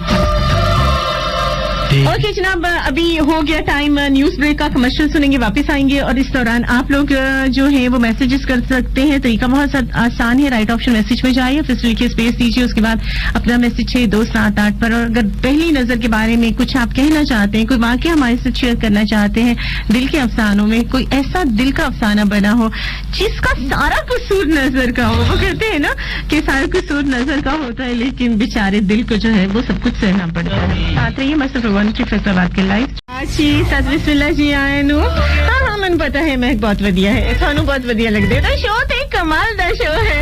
ओके जनाब, अभी हो गया टाइम न्यूज ब्रेक का, कमर्शियल सुनेंगे, वापस आएंगे और इस दौरान आप लोग जो हैं वो मैसेजेस कर सकते हैं। तरीका बहुत आसान है, राइट ऑप्शन मैसेज में जाइए, फिर लिखिए स्पेस दीजिए, उसके बाद अपना मैसेज 6278 पर। और अगर पहली नजर के बारे में कुछ आप कहना चाहते हैं, कोई वाकया हमारे साथ शेयर करना चाहते हैं, दिल के अफसानों में कोई ऐसा दिल का अफसाना बना हो जिसका सारा कसूर नजर का हो, वो कहते हैं ना कि सारा कसूर नजर का होता है लेकिन बेचारे दिल को जो है वो सब कुछ सहना पड़ता है। साथ रहिए मस्त भगवान की फैसलाबाद के लाइव जी सत बिस्मिल्लाह जी आए नु। हाँ मैंने पता है मैं बहुत वधिया है, थानू बहुत वधिया लगदे दा शो ते कमाल दा शो है।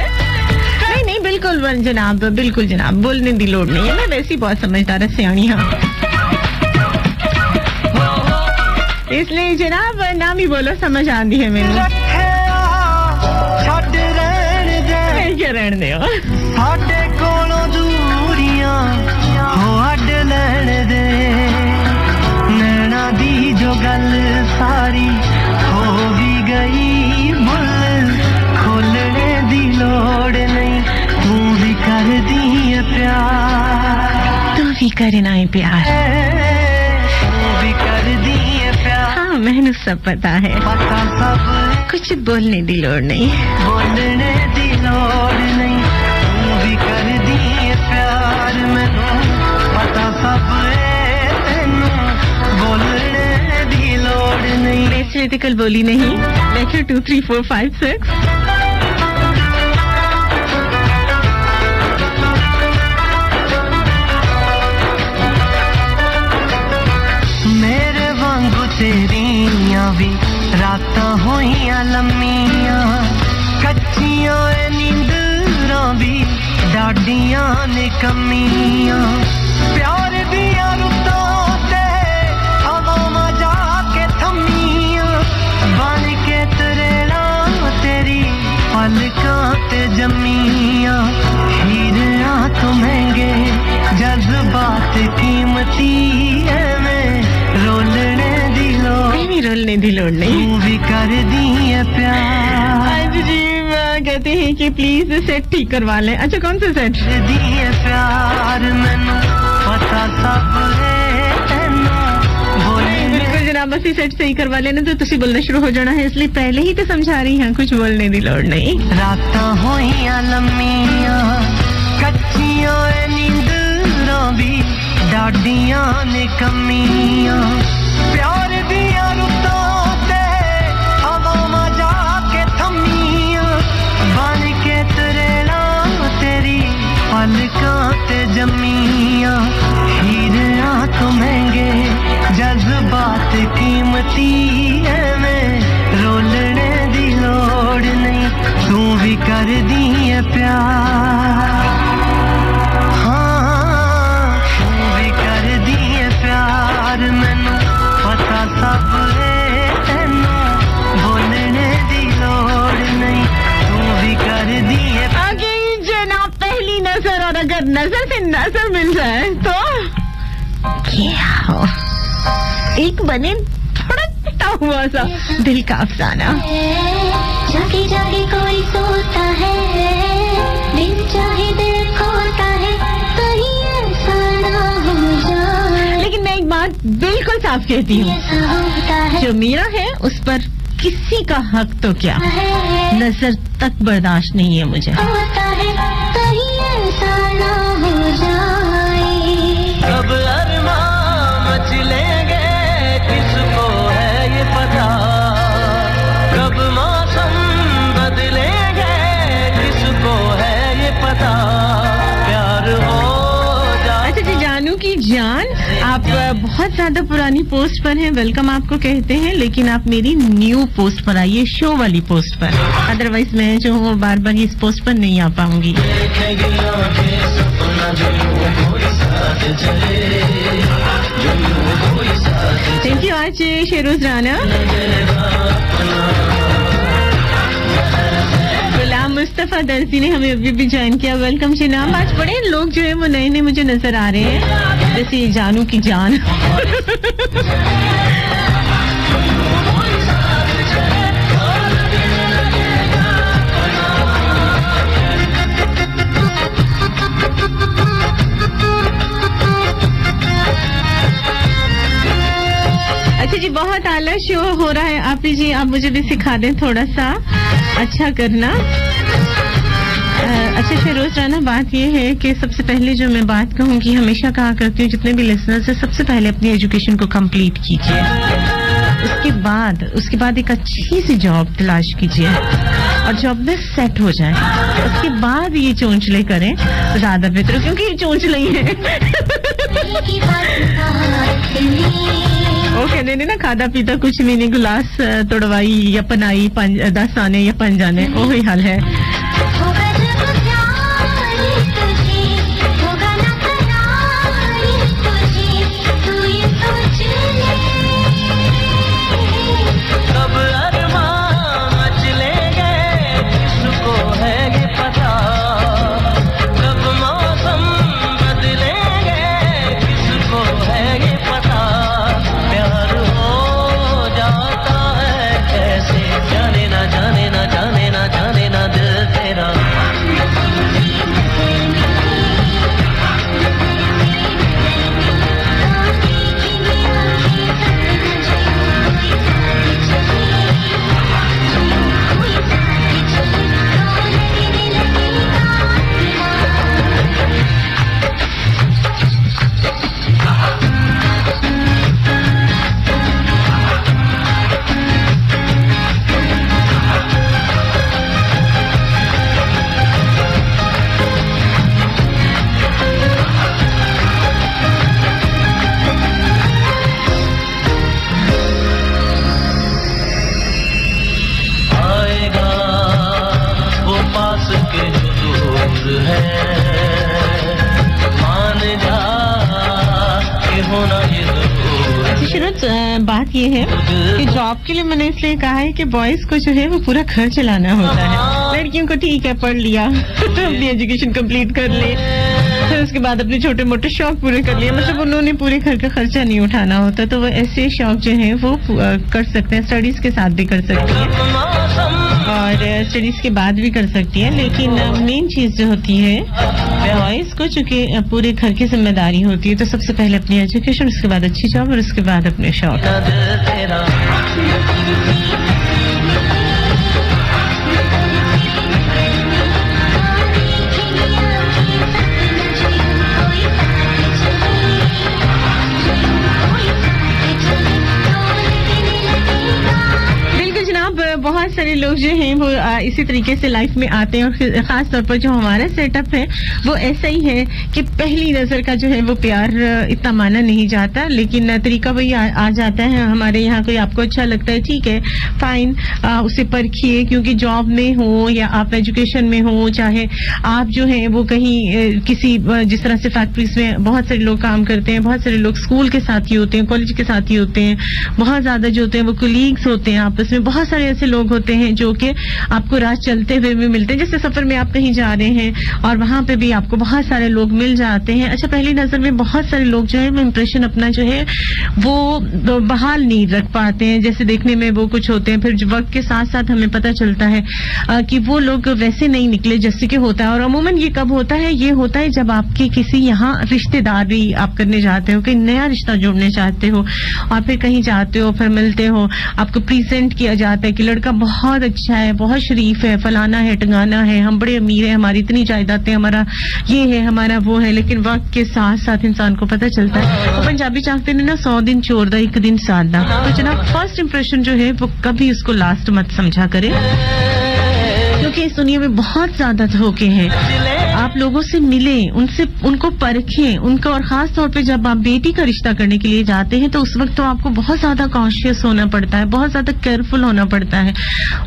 नहीं बिल्कुल जनाब, बिल्कुल जनाब, बोलने की लोड़ नहीं है, मैं वैसे ही बहुत समझदार सियाणी हाँ, इसलिए जनाब नाम ही बोलो, समझ आती है मैंने। क्या रहने दो साडे कोलों दूरियां हो अड लैण दे, नैना दी जो गल सारी हो भी गई मुल, खोलने दी लोड़ नहीं, तू भी कर दी है प्यार, तू भी करना है प्यार, तू भी कर दी है प्यार। हाँ मैंने सब पता है, पता सब कुछ बोलने की लोड़ नहीं, बोलने दी लोड़ नहीं, तू भी कर दी है प्यार, मैनू पता सब है तेनू, बोलने दी लोड़ नहीं। वैसे तो कल बोली नहीं, लेकर 2 3 4 5 6 मेरे वांगू तेरियां भी रातां होइयां लम्मियां, कच्चियां नींदरां भी डाडियां ने कमियां, प्यार दियां रुत्तां ते हवावां जाके थम्मियां, बन के तरेड़ां तेरी पलकां ते जम्मियां, हीरियां तो महंगे जज्बात कीमती है, मैं रोलने दी लोड़, नहीं रोलने की लोड़ नहीं, तू भी कर दी है प्यार। आज जी कहते हैं कि प्लीज सेट ठीक करवा लें। अच्छा कौन सा सेट? दी है प्यार, मैनू पता सब है तेनू, बोले बिल्कुल जनाब, बस सेट सही करवा लेना तो तुसी बोलना शुरू हो जाना है, इसलिए पहले ही तो समझा रही हैं, कुछ बोलने की लोड़ नहीं। रातां होइयां लम्मियां, कच्चियां नींदरां भी डाडियां ने कमियां, प्यार दियां रुत्तां ते हवावां जाके थम्मियां, बन के तरेड़ां तेरी पलकां ते जम्मियां, हीरियां तो महंगे जज्बात कीमती है, मैं रोलने दी लोड़ नहीं, तू भी कर दी है प्यार, हाँ तू भी कर दी है प्यार, मैनू पता सब है तेनू, बोलने दी लोड़ नहीं, तू भी कर दी है। आगे जनाब पहली नजर, और अगर नजर से नजर मिल जाए तो क्या हो, एक बने थोड़ा टूटा हुआ सा दिल का अफसाना। जागे जागे कोई सोता है, दिन चाहे दिल खोता है, कहीं ऐसा ना हो जाए, लेकिन मैं एक बात बिल्कुल साफ कहती हूँ, ऐसा होता है, जो मेरा है उस पर किसी का हक तो क्या, है नजर तक बर्दाश्त नहीं है मुझे। होता है, कहीं ऐसा ना हो जाए, कब अरमां मचलेंगे किसको है ये पता, कब मौसम बदलेंगे किसको है ये पता, प्यार हो जाए। अच्छा जी जानू की जान, आप बहुत ज्यादा पुरानी पोस्ट पर हैं, वेलकम आपको कहते हैं, लेकिन आप मेरी न्यू पोस्ट पर आइए, शो वाली पोस्ट पर, अदरवाइज मैं जो हूँ बार बार इस पोस्ट पर नहीं आ पाऊंगी। थैंक यू आज शेरोज राना, गुलाम मुस्तफा दर्जी ने हमें अभी भी ज्वाइन किया, वेलकम जनाब। आज बड़े लोग जो है वो नए नए मुझे नजर आ रहे हैं, जैसे जानू की जान। जी बहुत आला शो हो रहा है। आप जी आप मुझे भी सिखा दें थोड़ा सा अच्छा करना। अच्छा फिरोज राना, बात ये है कि सबसे पहले जो मैं बात कहूँगी, हमेशा कहा करती हूँ जितने भी लिसनर्स हैं, सबसे पहले अपनी एजुकेशन को कंप्लीट कीजिए। उसके बाद एक अच्छी सी जॉब तलाश कीजिए और जॉब में सेट हो जाए। उसके बाद ये चोंचले करें तो ज्यादा बेहतर है, क्योंकि ये चोंचले ही है। वो कहते ने ना, खादा पीता कुछ भी नहीं, गिलास तोड़वाई या पनाई 10 आने या 5 जाने, वही हाल है। बात ये है कि जॉब के लिए मैंने इसलिए कहा है कि बॉयज को जो है वो पूरा घर चलाना होता है। लड़कियों को ठीक है, पढ़ लिया, अपनी एजुकेशन कंप्लीट कर ले, फिर उसके बाद अपने छोटे मोटे शौक पूरे कर लिए, मतलब उन्होंने पूरे घर का खर्चा नहीं उठाना होता, तो वो ऐसे शौक जो है वो कर सकते हैं। स्टडीज के साथ भी कर सकती है और स्टडीज के बाद भी कर सकती है, लेकिन मेन चीज जो होती है बॉयज को, चूंकि पूरे घर की जिम्मेदारी होती है, तो सबसे पहले अपनी एजुकेशन, उसके बाद अच्छी जॉब और उसके बाद अपने शौक। बहुत सारे लोग जो हैं वो इसी तरीके से लाइफ में आते हैं और खास तौर पर जो हमारा सेटअप है वो ऐसा ही है कि पहली नजर का जो है वो प्यार इतना माना नहीं जाता, लेकिन तरीका वही आ जाता है। हमारे यहाँ कोई आपको अच्छा लगता है, ठीक है, फाइन, उसे परखिए, क्योंकि जॉब में हो या आप एजुकेशन में हो, चाहे आप जो है वो कहीं किसी, जिस तरह से फैक्ट्रीज में बहुत सारे लोग काम करते हैं, बहुत सारे लोग स्कूल के साथी होते हैं, कॉलेज के साथी होते हैं, बहुत ज्यादा जो होते हैं वो कोलीग्स होते हैं आपस में, बहुत सारे ऐसे लोग होते हैं जो कि आपको राह चलते हुए भी मिलते हैं। जैसे सफर में आप कहीं जा रहे हैं और वहां पे भी आपको बहुत सारे लोग मिल जाते हैं। अच्छा, पहली नजर में बहुत सारे लोग जो है वो इम्प्रेशन अपना जो है वो बहाल नहीं रख पाते हैं, जैसे देखने में वो कुछ होते हैं, फिर वक्त के साथ साथ हमें पता चलता है कि वो लोग वैसे नहीं निकले जैसे कि होता है। और अमूमन ये कब होता है? ये होता है जब आपके किसी यहाँ रिश्तेदारी आप करने जाते हो, कहीं नया रिश्ता जोड़ने चाहते हो और फिर कहीं जाते हो, फिर मिलते हो, आपको प्रेजेंट किया जाता है कि लड़का बहुत अच्छा है, बहुत शरीफ है, फलाना है, टंगाना है, हम बड़े अमीर हैं, हमारी इतनी जायदादें, हमारा ये है, हमारा वो है। लेकिन वक्त के साथ साथ इंसान को पता चलता है, तो पंजाबी चाहते हैं ना, 100 दिन चोरदा 1 दिन सादा। तो जनाब फर्स्ट इंप्रेशन जो है वो कभी उसको लास्ट मत समझा करे, क्योंकि इस दुनिया में बहुत ज्यादा धोखे हैं। आप लोगों से मिलें, उनको परखें, उनको, और खास तौर पे जब आप बेटी का रिश्ता करने के लिए जाते हैं तो उस वक्त तो आपको बहुत ज्यादा कॉन्शियस होना पड़ता है, बहुत ज्यादा केयरफुल होना पड़ता है।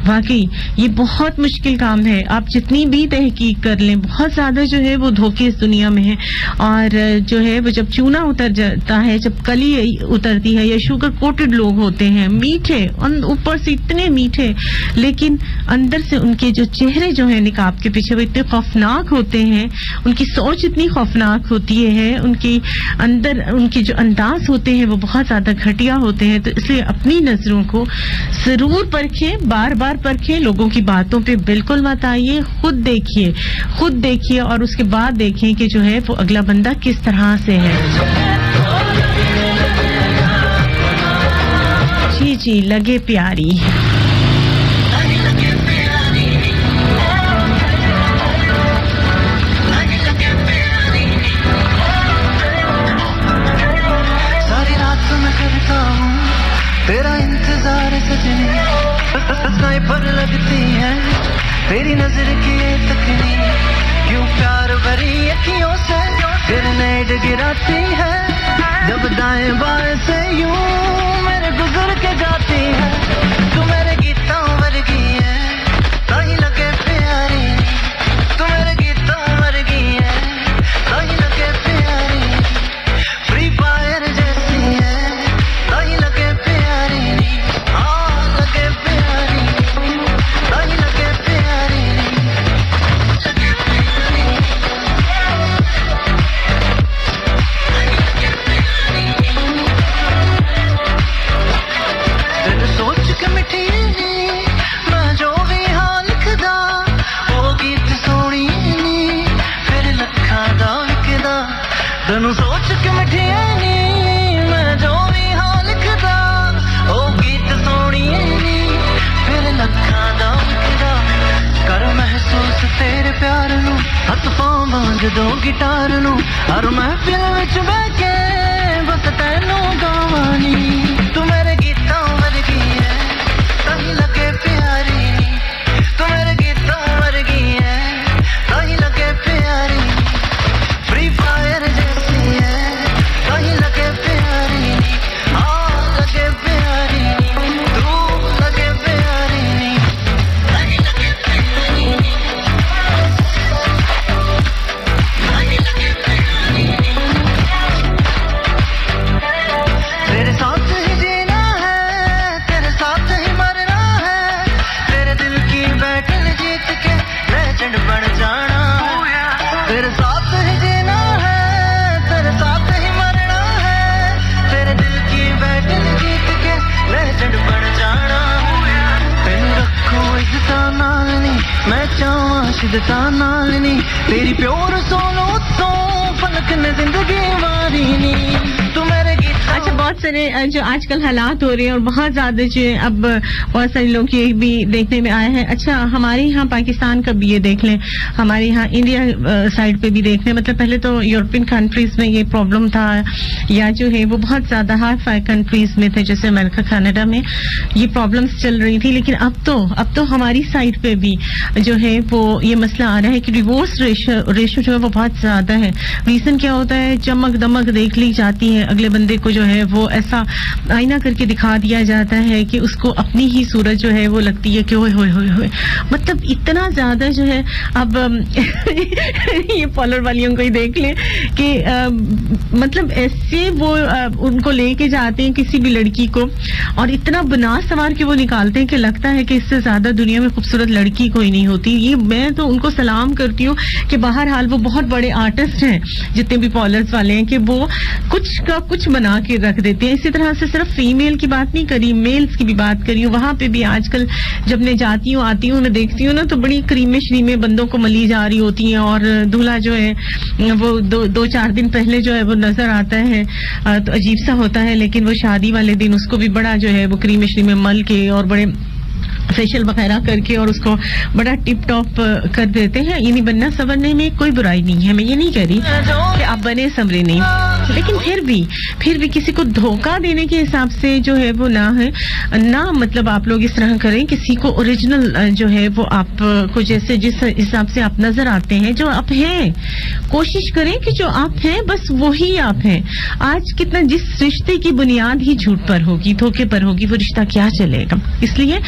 वाकई ये बहुत मुश्किल काम है। आप जितनी भी तहकीक कर लें, बहुत ज्यादा जो है वो धोखे इस दुनिया में है। और जो है वो जब चूना उतर जाता है, जब कली उतरती है, या शुगर कोटेड लोग होते हैं, मीठे, ऊपर से इतने मीठे, लेकिन अंदर से उनके जो चेहरे जो है निकाब के पीछे वो इतने खौफनाक होते हैं, उनकी सोच इतनी खौफनाक होती है, उनकी अंदर उनके जो अंदाज होते हैं वो बहुत ज्यादा घटिया होते हैं। तो इसलिए अपनी नजरों को जरूर परखें, बार बार परखें, लोगों की बातों पे बिल्कुल मत आइए, खुद देखिए और उसके बाद देखें कि जो है वो अगला बंदा किस तरह से है। जी लगे प्यारी। सारी रात मैं करता हूँ तेरा इंतजार सजनी, स्नाइपर लगती है तेरी नजर की ये तकनी, क्यों प्यार भरी अखियों से ग्रेनेड गिराती है, जब दाएं बाएं से यूं मेरे गुजर के जाती है, तू मेरे गीतों वर्गी है कहीं लगे प्यारी, तू मेरे गीतों वर्गी है कहीं लगे प्यारी, फ्री फायर जैसी है कहीं लगे प्यारी, हाँ लगे प्यारी कहीं लगे प्यारी। दिल सोच के मिठी मैं जो भी हाँ लिखदा, वो गीत सोनी नी फिर लखा दा विकदा, दिल सोच के मिठी मैं जो भी हाँ लिखदा, वो गीत सोनी नी फिर लखा दा विकदा, कर महसूस तेरे प्यार नू हथ पावां जदों गिटार नू, हर महफिल विच बैठ के बस तैनू गावां नी, तू मेरे गीतों वर्गी है कहीं लगे प्यारी, तू मेरे गीतों वर्गी है कहीं लगे प्यारी, फ्री फायर जैसी है कहीं लगे प्यारी, हाँ लगे प्यारी, तू लगे प्यारी कहीं लगे प्यारी, कहीं लगे प्यारी, तेरे साथ ही जीना है तेरे साथ ही मरना है, तेरे दिल की बैटल जीत के लेजेंड बन जाना, तेरे साथ ही जीना है तेरे साथ ही मरना है, तेरे दिल की बैटल जीत के लेजेंड बन जाना, तेनू रखो इज्जता नाल नी मैं चाहवां शिदता नाल नी, तेरी प्योर सोनो तो फलक ने जिंदगी मारी नी, तू मेरे गीत। अच्छा, बहुत सारे जो आजकल हालात हो रहे हैं और बहुत ज्यादा जो है, अब बहुत सारे लोग ये भी देखने में आए हैं। अच्छा, हमारे यहाँ पाकिस्तान का भी ये देख लें, हमारे यहाँ इंडिया साइड पे भी देख लें, मतलब पहले तो यूरोपियन कंट्रीज में ये प्रॉब्लम था, या जो है वो बहुत ज्यादा हाई फाई कंट्रीज में थे, जैसे अमेरिका कनाडा में ये प्रॉब्लम्स चल रही थी, लेकिन अब तो हमारी साइड पे भी जो है वो ये मसला आ रहा है कि डिवोर्स रेशो जो है वो बहुत ज्यादा है। रीजन क्या होता है, चमक दमक देख ली जाती है, अगले बंदे को जो है वो ऐसा आईना करके दिखा दिया जाता है कि उसको अपनी ही सूरत जो है वो लगती है कि ओए होए होए होए, मतलब इतना ज्यादा जो है। अब ये पॉलर वालियों को ही देख लें कि मतलब ऐसे वो उनको लेके जाते हैं किसी भी लड़की को, और इतना बना सवार के वो निकालते हैं कि लगता है कि इससे ज्यादा दुनिया में खूबसूरत लड़की कोई नहीं होती। ये मैं तो उनको सलाम करती हूँ कि बहरहाल वो बहुत बड़े आर्टिस्ट हैं जितने भी पॉलर्स वाले हैं, कि वो कुछ का कुछ बना के रख देते हैं। इसी तरह से सिर्फ फीमेल की बात नहीं करी, मेल्स की भी बात करी हूँ। वहां पे भी आजकल जब मैं जाती हूँ आती हूँ मैं देखती हूँ ना, तो बड़ी करीमे शरीमे बंदों को मली जा रही होती हैं, और दूल्हा जो है वो दो चार दिन पहले जो है वो नजर आता है तो अजीब सा होता है, लेकिन वो शादी वाले दिन उसको भी बड़ा जो है वो करीमे शरीमे मल के और बड़े फेशियल वगैरह करके और उसको बड़ा टिप टॉप कर देते हैं। यानी बनना संवरने में कोई बुराई नहीं है, मैं ये नहीं कह रही कि आप बने संवरे नहीं, लेकिन फिर भी किसी को धोखा देने के हिसाब से जो है वो ना है ना, मतलब आप लोग इस तरह करें, किसी को ओरिजिनल जो है वो आपको जैसे जिस हिसाब से आप नजर आते हैं, जो आप हैं, कोशिश करें कि जो आप हैं बस वही आप हैं। आज कितना जिस रिश्ते की बुनियाद ही झूठ पर होगी, धोखे पर होगी, वो रिश्ता क्या चलेगा। इसलिए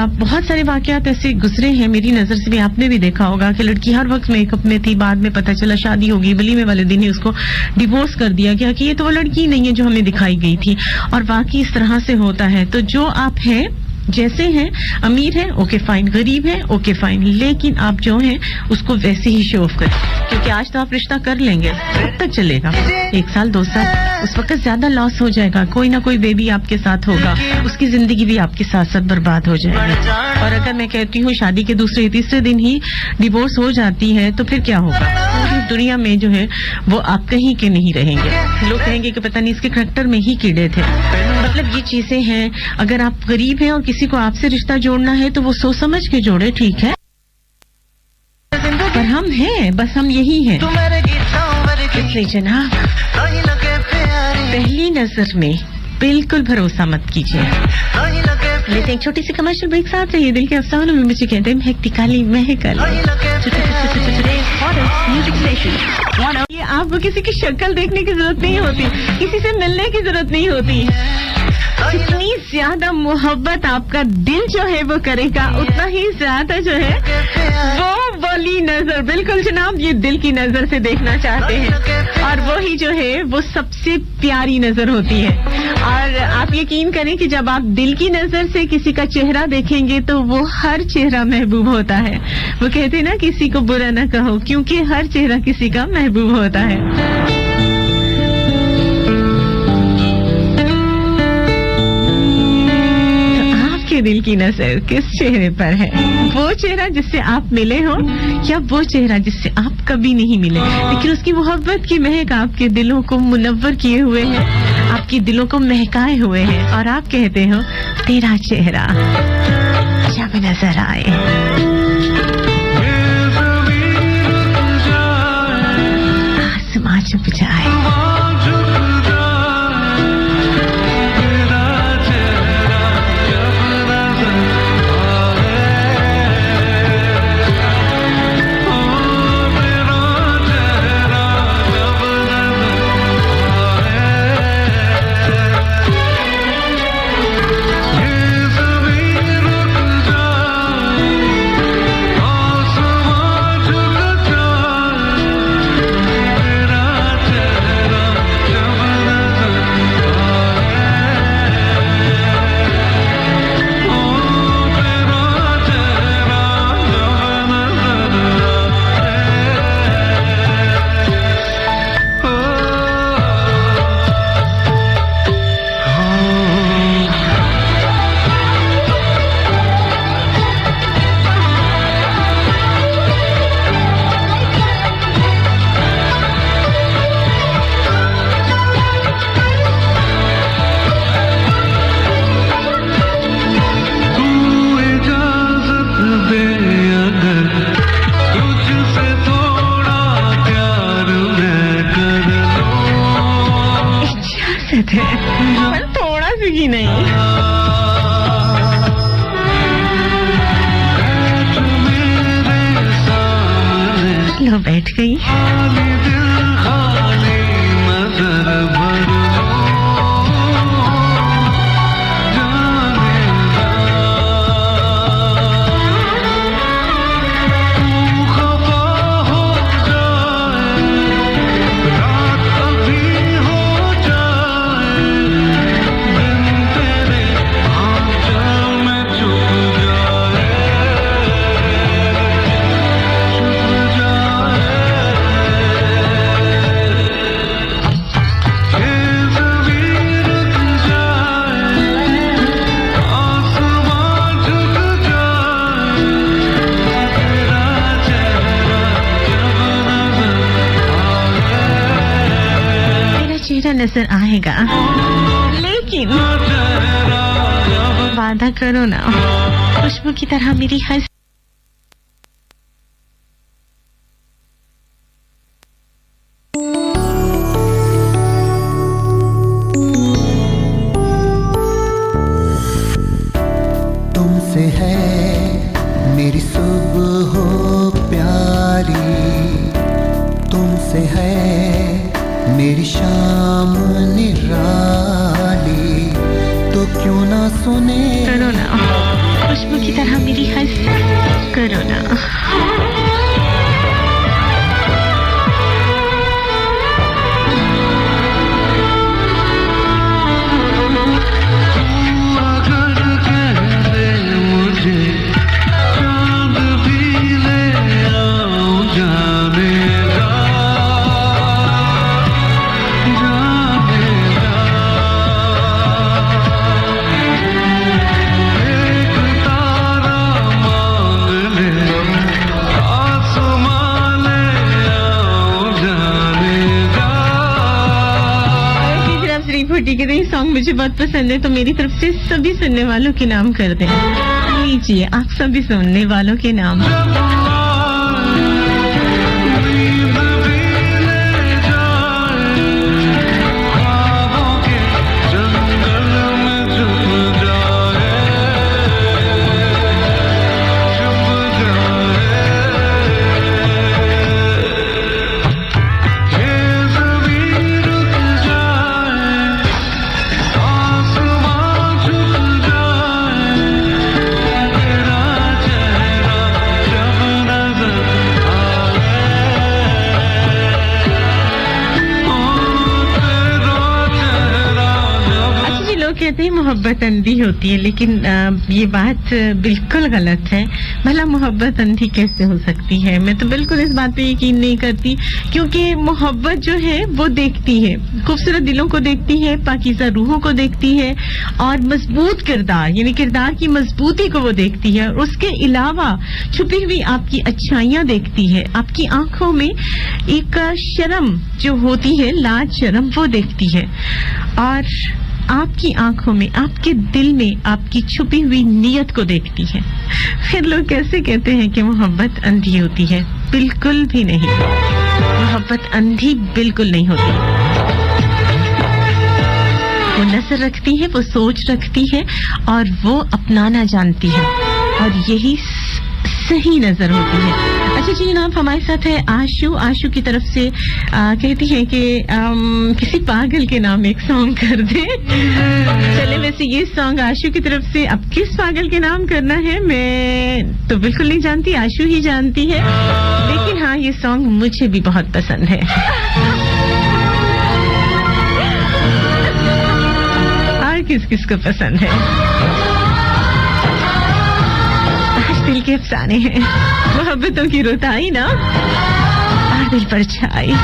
बहुत सारे वाकयात ऐसे गुजरे हैं मेरी नजर से भी, आपने भी देखा होगा कि लड़की हर वक्त मेकअप में थी, बाद में पता चला शादी होगी, वलीमे वाले दिन ही उसको डिवोर्स कर दिया गया कि ये तो वो लड़की नहीं है जो हमें दिखाई गई थी। और वाकई इस तरह से होता है। तो जो आप हैं जैसे हैं, अमीर हैं ओके फाइन, गरीब हैं ओके फाइन, लेकिन आप जो हैं उसको वैसे ही शो ऑफ करें, क्योंकि आज तो आप रिश्ता कर लेंगे, कब तक चलेगा, 1 साल 2 साल, उस वक्त ज्यादा लॉस हो जाएगा, कोई ना कोई बेबी आपके साथ होगा, उसकी जिंदगी भी आपके साथ साथ बर्बाद हो जाएगी। और अगर मैं कहती हूँ शादी के दूसरे तीसरे दिन ही डिवोर्स हो जाती है तो फिर क्या होगा, पूरी दुनिया में जो है वो आप कहीं के नहीं रहेंगे। लोग कहेंगे कि पता नहीं इसके करैक्टर में ही कीड़े थे। मतलब ये चीजें हैं, अगर आप गरीब हैं और किसी को आपसे रिश्ता जोड़ना है तो वो सोच समझ के जोड़े, ठीक है, पर हम हैं, बस हम यही हैं। इसलिए जनाब पहली नजर में बिल्कुल भरोसा मत कीजिए। लेते एक छोटी सी कमर्शियल ब्रेक, साथ रहिए दिल के अफसानों में मुझे कहते हैं महकती काली महकल। ये आपको किसी की शक्ल देखने की जरूरत नहीं होती, किसी से मिलने की जरूरत नहीं होती। जितनी ज्यादा मोहब्बत आपका दिल जो है वो करेगा, उतना ही ज्यादा जो है वो वाली नजर, बिल्कुल जनाब, ये दिल की नजर से देखना चाहते हैं, और वो ही जो है वो सबसे प्यारी नजर होती है। और आप यकीन करें कि जब आप दिल की नजर से किसी का चेहरा देखेंगे तो वो हर चेहरा महबूब होता है। वो कहते हैं ना, किसी को बुरा ना कहो, क्योंकि हर चेहरा किसी का महबूब होता है। दिल की नजर किस चेहरे पर है? वो चेहरा जिससे आप मिले हो, या वो चेहरा जिससे आप कभी नहीं मिले, लेकिन उसकी मोहब्बत की महक आपके दिलों को मुनव्वर किए हुए है, आपके दिलों को महकाए हुए है, और आप कहते हो तेरा चेहरा जब नजर आए। आसमां झुक जाए। पर थोड़ा सी ही नहीं। लो बैठ गई। नजर आएगा, लेकिन वादा करो ना, खुशबू की तरह मेरी हंसी तुमसे है मेरी सुबह हो प्यारी, तुमसे है मेरी शाम निराली, तो क्यों ना सुने करो ना, खुशबू की तरह मेरी हंसी करो ना। अगर ये सॉन्ग मुझे बहुत पसंद है तो मेरी तरफ से सभी सुनने वालों के नाम कर दें। लीजिए आप सभी सुनने वालों के नाम। कहते हैं मोहब्बत अंधी होती है, लेकिन ये बात बिल्कुल गलत है। भला मोहब्बत अंधी कैसे हो सकती है? मैं तो बिल्कुल इस बात पे यकीन नहीं करती, क्योंकि मोहब्बत जो है वो देखती है, खूबसूरत दिलों को देखती है, पाकीज़ा रूहों को देखती है, और मजबूत किरदार यानी किरदार की मजबूती को वो देखती है, और उसके अलावा छुपी हुई आपकी अच्छाइयां देखती है। आपकी आंखों में एक शर्म जो होती है, लाज शर्म, वो देखती है, और आपकी आंखों में, आपके दिल में आपकी छुपी हुई नीयत को देखती है। फिर लोग कैसे कहते हैं कि मोहब्बत अंधी होती है? बिल्कुल भी नहीं, मोहब्बत अंधी बिल्कुल नहीं होती। वो नजर रखती है, वो सोच रखती है, और वो अपनाना जानती है, और यही सही नजर होती है। अच्छा जी जनाब, हमारे साथ है आशु की तरफ से कहती है कि किसी पागल के नाम एक सॉन्ग कर दे। चले, वैसे ये सॉन्ग आशु की तरफ से, अब किस पागल के नाम करना है मैं तो बिल्कुल नहीं जानती, आशु ही जानती है, लेकिन हाँ ये सॉन्ग मुझे भी बहुत पसंद है। और किस किस को पसंद है? दिल के अफसाने हैं, मोहब्बतों की रुताई ना, और दिल पर छाई।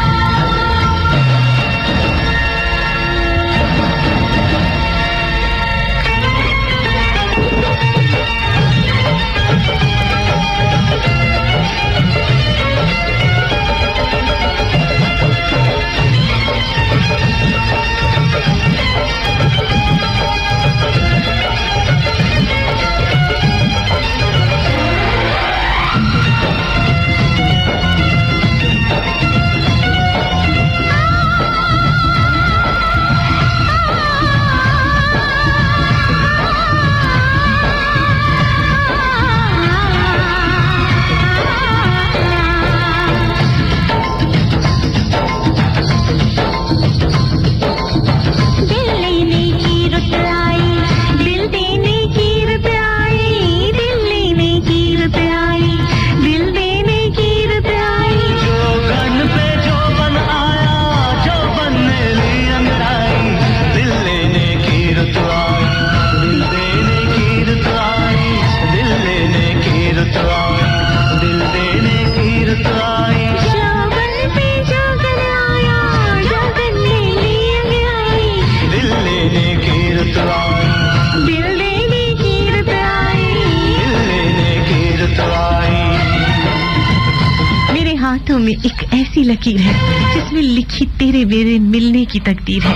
में एक ऐसी लकीर है जिसमें लिखी तेरे मेरे मिलने की तकदीर है।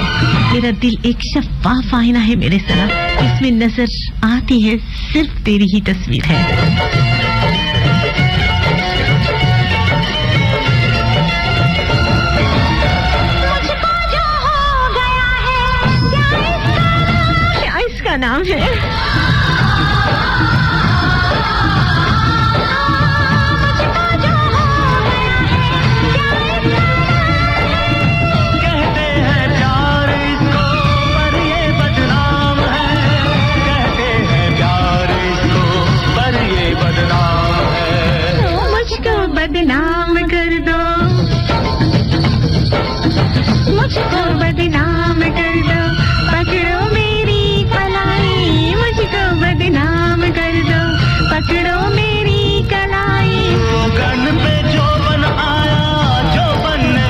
मेरा दिल एक शफाफ आईना है मेरे सरा, जिसमें नजर आती है सिर्फ तेरी ही तस्वीर है। मुझको जो हो गया है क्या इसका नाम है? बदनाम कर दो, मुझको बदनाम कर दो, पकड़ो मेरी कलाई, मुझको बदनाम कर दो, पकड़ो मेरी कलाई। गन पे जो बन आया, जो बनने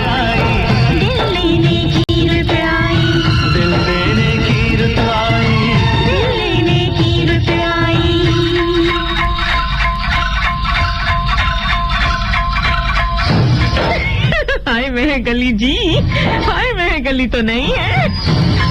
आई, दिल लेने की रुत आई, दिल देने की रुत आई, दिल लेने की रुत आई। हाय मैं गली जी, हाय मैं गली तो नहीं है।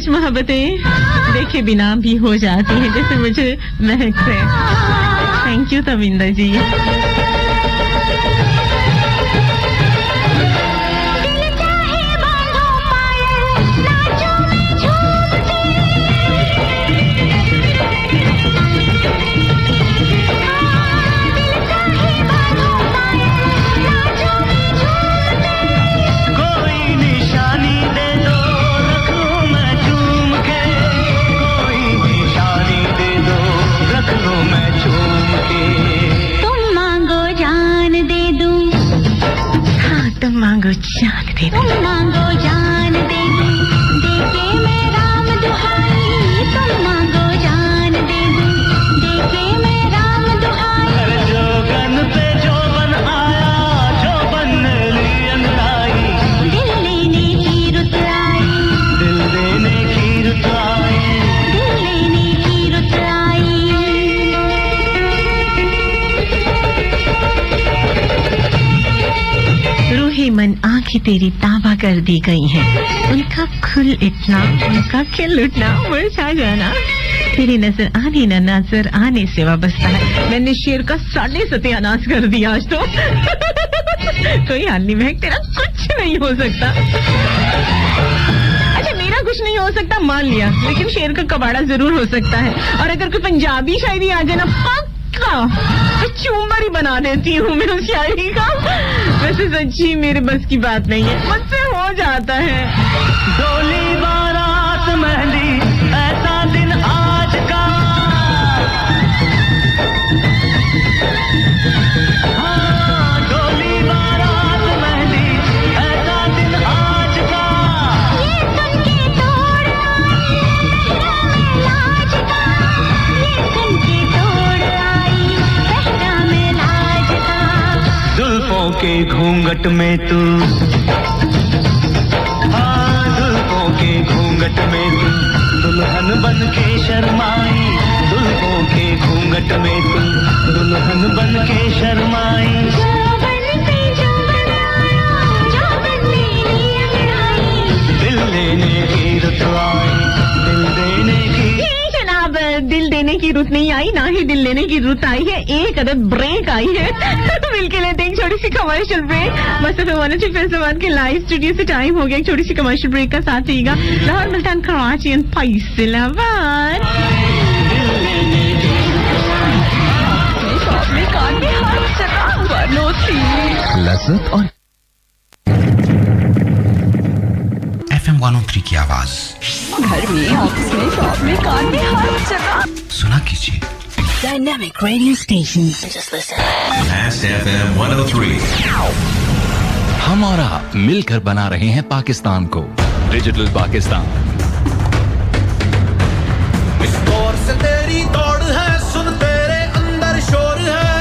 कुछ मोहब्बतें देखे बिना भी हो जाती हैं, जैसे मुझे महक से। थैंक यू तविंदर जी। मांगो जान दे दूं, तुम मांगो जान दे दूं, देके मैं राम दुहाई, तुम मांगो जान दे दूं, देके मैं राम दुहाई। अरे जोगन पे जो बन आया, जो बन ली अंगड़ाई, दिल लेने की रुत आई, दिल देने की रुत आई, दिल लेने की रुत आई। रूही मन आंखें तेरी ताबा कर दी गई हैं, उनका खुल इतना, उनका खिल उठना, मुरझा जाना, तेरी नजर आने न नजर आने से वाबस्ता है। मैंने शेर का साढ़े सत्यानाश कर दिया आज तो। कोई हाल नहीं महक, तेरा कुछ नहीं हो सकता। अच्छा मेरा कुछ नहीं हो सकता मान लिया, लेकिन शेर का कबाड़ा जरूर हो सकता है। और अगर कोई पंजाबी शायरी आ जाए ना तो चूमर ही बना देती हूँ मैं उस शायरी का। वैसे सच्ची मेरे बस की बात नहीं है, मुझसे हो जाता है। डोली बारात मेहंदी ऐसा दिन आज का, हाँ डोली बारात मेहंदी ऐसा दिन आज का, ये सुन के तोड़ आई लाज का, ये सुन के तोड़ आई पहरा में लाज का। जुल्फों के घूंघट में तू, हाँ जुल्फों के घूंघट में तू दुल्हन बन के शर्माई, जुल्फों के घूंघट में तू दुल्हन बन के शर्माई। जोबन पे जोबन आया, जोबन मेरी अंगड़ाई, दिल लेने की रुत आई, दिल देने की। जी जनाब, दिल देने की रुत नहीं आई, ना ही दिल लेने की रुत आई है, एक अदद ब्रेक आई है। मिलके लेते हैं एक छोटी सी कमर्शियल ब्रेक। मस्त एफ फैसलाबाद के लाइव स्टूडियो से टाइम हो गया एक छोटी सी कमर्शियल ब्रेक का। साथ रहिएगा लाहौर, मुल्तान, कराची एंड फैसलाबाद। लज़्ज़त और FM 103 की आवाज घर में, ऑफिस में, शॉप में, कार में, हर जगह। सुना कीजिए। Dynamic Radio Station. Just listen. Blast FM 103. हम और आप मिलकर बना रहे हैं पाकिस्तान को, डिजिटल पाकिस्तान। इस दौर से तेरी दौड़ है, सुन तेरे अंदर शोर है।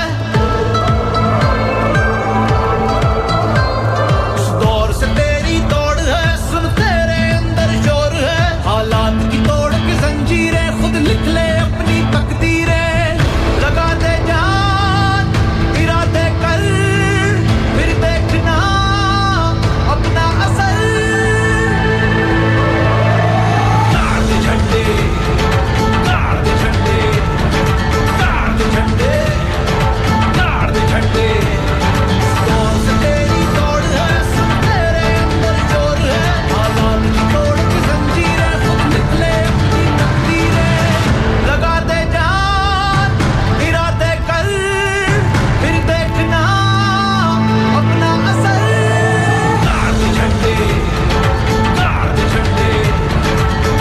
इस दौर से तेरी दौड़ है, सुन तेरे अंदर शोर है। हालात की तोड़ के जंजीरें, खुद लिख ले अपनी तकदीरें। लगा दे जान, इरादे कर, फिर देखना अपना असर। तार दे झंडे, तार दे झंडे, तार दे झंडे, तार दे झंडे। दौर से तेरी दौड़ है, सुन तेरे अंदर जोर है। हालात की तोड़ के जंजीरें, खुद लिख ले अपनी तकदीरें। लगा दे जान, इरादे कर, फिर देखना अपना असर। तार दे झंडे, तार दे झंडे,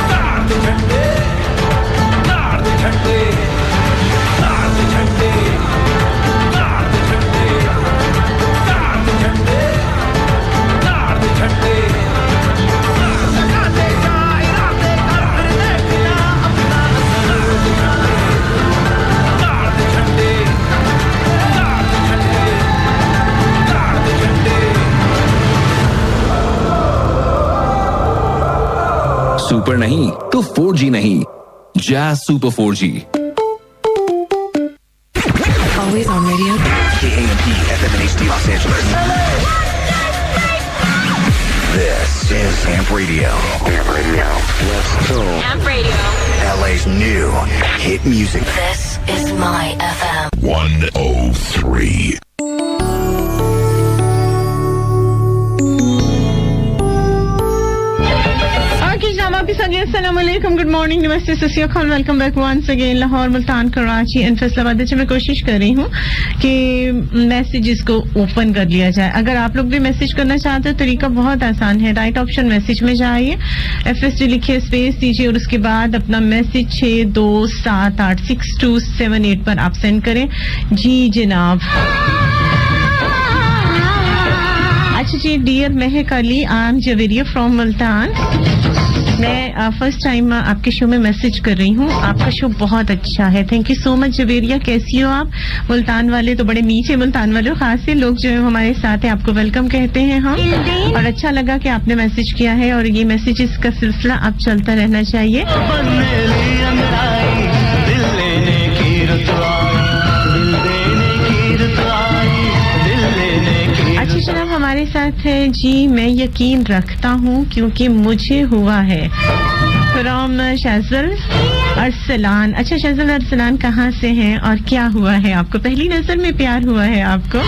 तार दे झंडे, तार दे झंडे, तार दे झंडे, तार दे झंडे, तार दे झंडे, तार दे झंडे। लगा दे जान, इरादे कर, फिर देखना अपना असर। तार दे झंडे, तार दे झंडे, तार दे झंडे। सुपर नहीं तो 4G नहीं, jazz super 4G। Always on radio. KAMP FM in HD Los Angeles. This This is Amp Radio. Amp Radio. Let's go. Amp Radio. LA's new hit music. This is my FM. 103. अस्सलामुअलैकुम, good morning, नमस्ते, सत खान, welcome back once again. Lahore, Multan, Karachi and Faisalabad से मैं कोशिश कर रही हूँ कि मैसेजेस को ओपन कर लिया जाए। अगर आप लोग भी मैसेज करना चाहते हो, तरीका बहुत आसान है। राइट ऑप्शन मैसेज में जाइए, FSD लिखिए, स्पेस दीजिए और उसके बाद अपना मैसेज 62786278 पर आप सेंड करें। जी जनाब। अच्छा जी, dear Mahak Ali, I am Javeria from Multan. मैं फर्स्ट टाइम आपके शो में मैसेज कर रही हूँ। आपका शो बहुत अच्छा है, thank you so much Javeria. कैसी हो आप? मुल्तान वाले तो बड़े मीठे मुल्तान वाले, खास से लोग जो है हमारे साथ हैं, आपको वेलकम कहते हैं हम। और अच्छा लगा कि आपने मैसेज किया है और ये मैसेजेस का सिलसिला अब चलता रहना चाहिए। अच्छा जनाब, हमारे साथ है जी, मैं यकीन रखता हूँ क्योंकि मुझे हुआ है, फ्रॉम शहजल अरसलान। अच्छा शहजल अरसलान कहाँ से हैं और क्या हुआ है आपको? पहली नजर में प्यार हुआ है आपको?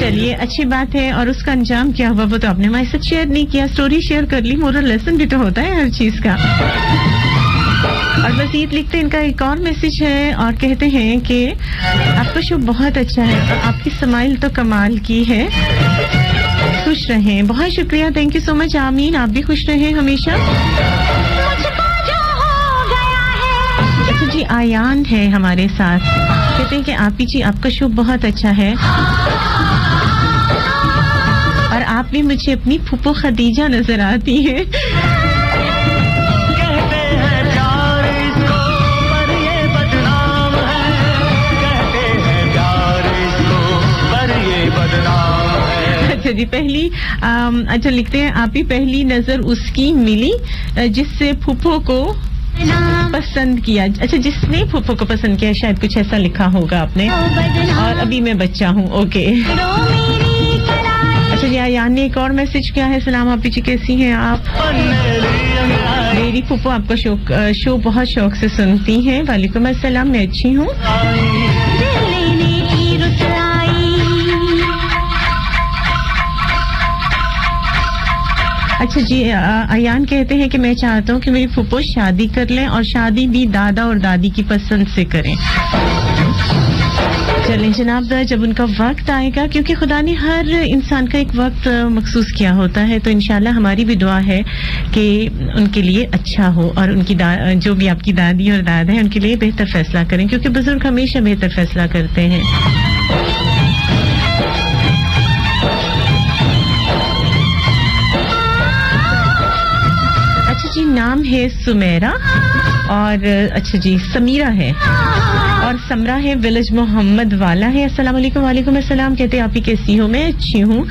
चलिए अच्छी बात है। और उसका अंजाम क्या हुआ वो तो आपने हमारे साथ शेयर नहीं किया। स्टोरी शेयर कर ली, मोरल लेसन भी तो होता है हर चीज का। और मजीद लिखते हैं, इनका एक और मैसेज है और कहते हैं कि आपका शो बहुत अच्छा है और आपकी स्माइल तो कमाल की है। खुश रहें। बहुत शुक्रिया, थैंक यू सो मच। आमीन, आप भी खुश रहें हमेशा। अच्छा जी, आयान है हमारे साथ, कहते हैं कि आपी जी आपका शो बहुत अच्छा है और आप भी मुझे अपनी फूफो खदीजा नजर आती है। अच्छा जी, पहली अच्छा लिखते हैं, आप ही पहली नजर उसकी मिली जिससे फूफो को पसंद किया। अच्छा, जिसने फूफो को पसंद किया, शायद कुछ ऐसा लिखा होगा आपने। और अभी मैं बच्चा हूँ, ओके। अच्छा जी, आयान ने एक और मैसेज किया है, सलाम आपी जी, कैसी हैं आप? मेरी फूफो आपका शो बहुत शौक से सुनती हैं। वालेकुम अस्सलाम, मैं अच्छी हूँ। अच्छा जी, अयान कहते हैं कि मैं चाहता हूँ कि मेरी फूफो शादी कर लें और शादी भी दादा और दादी की पसंद से करें। चलें जनाब, जब उनका वक्त आएगा, क्योंकि खुदा ने हर इंसान का एक वक्त मखसूस किया होता है, तो इंशाल्लाह हमारी भी दुआ है कि उनके लिए अच्छा हो और उनकी जो भी आपकी दादी और दादा है उनके लिए बेहतर फैसला करें, क्योंकि बुजुर्ग हमेशा बेहतर फैसला करते हैं। जी, नाम है सुमेरा और अच्छा जी समीरा है और समरा है, विलेज मोहम्मद वाला है। अस्सलाम वालेकुम। वालेकुम अस्सलाम, कहते हैं आप ही कैसी हो? मैं अच्छी हूँ।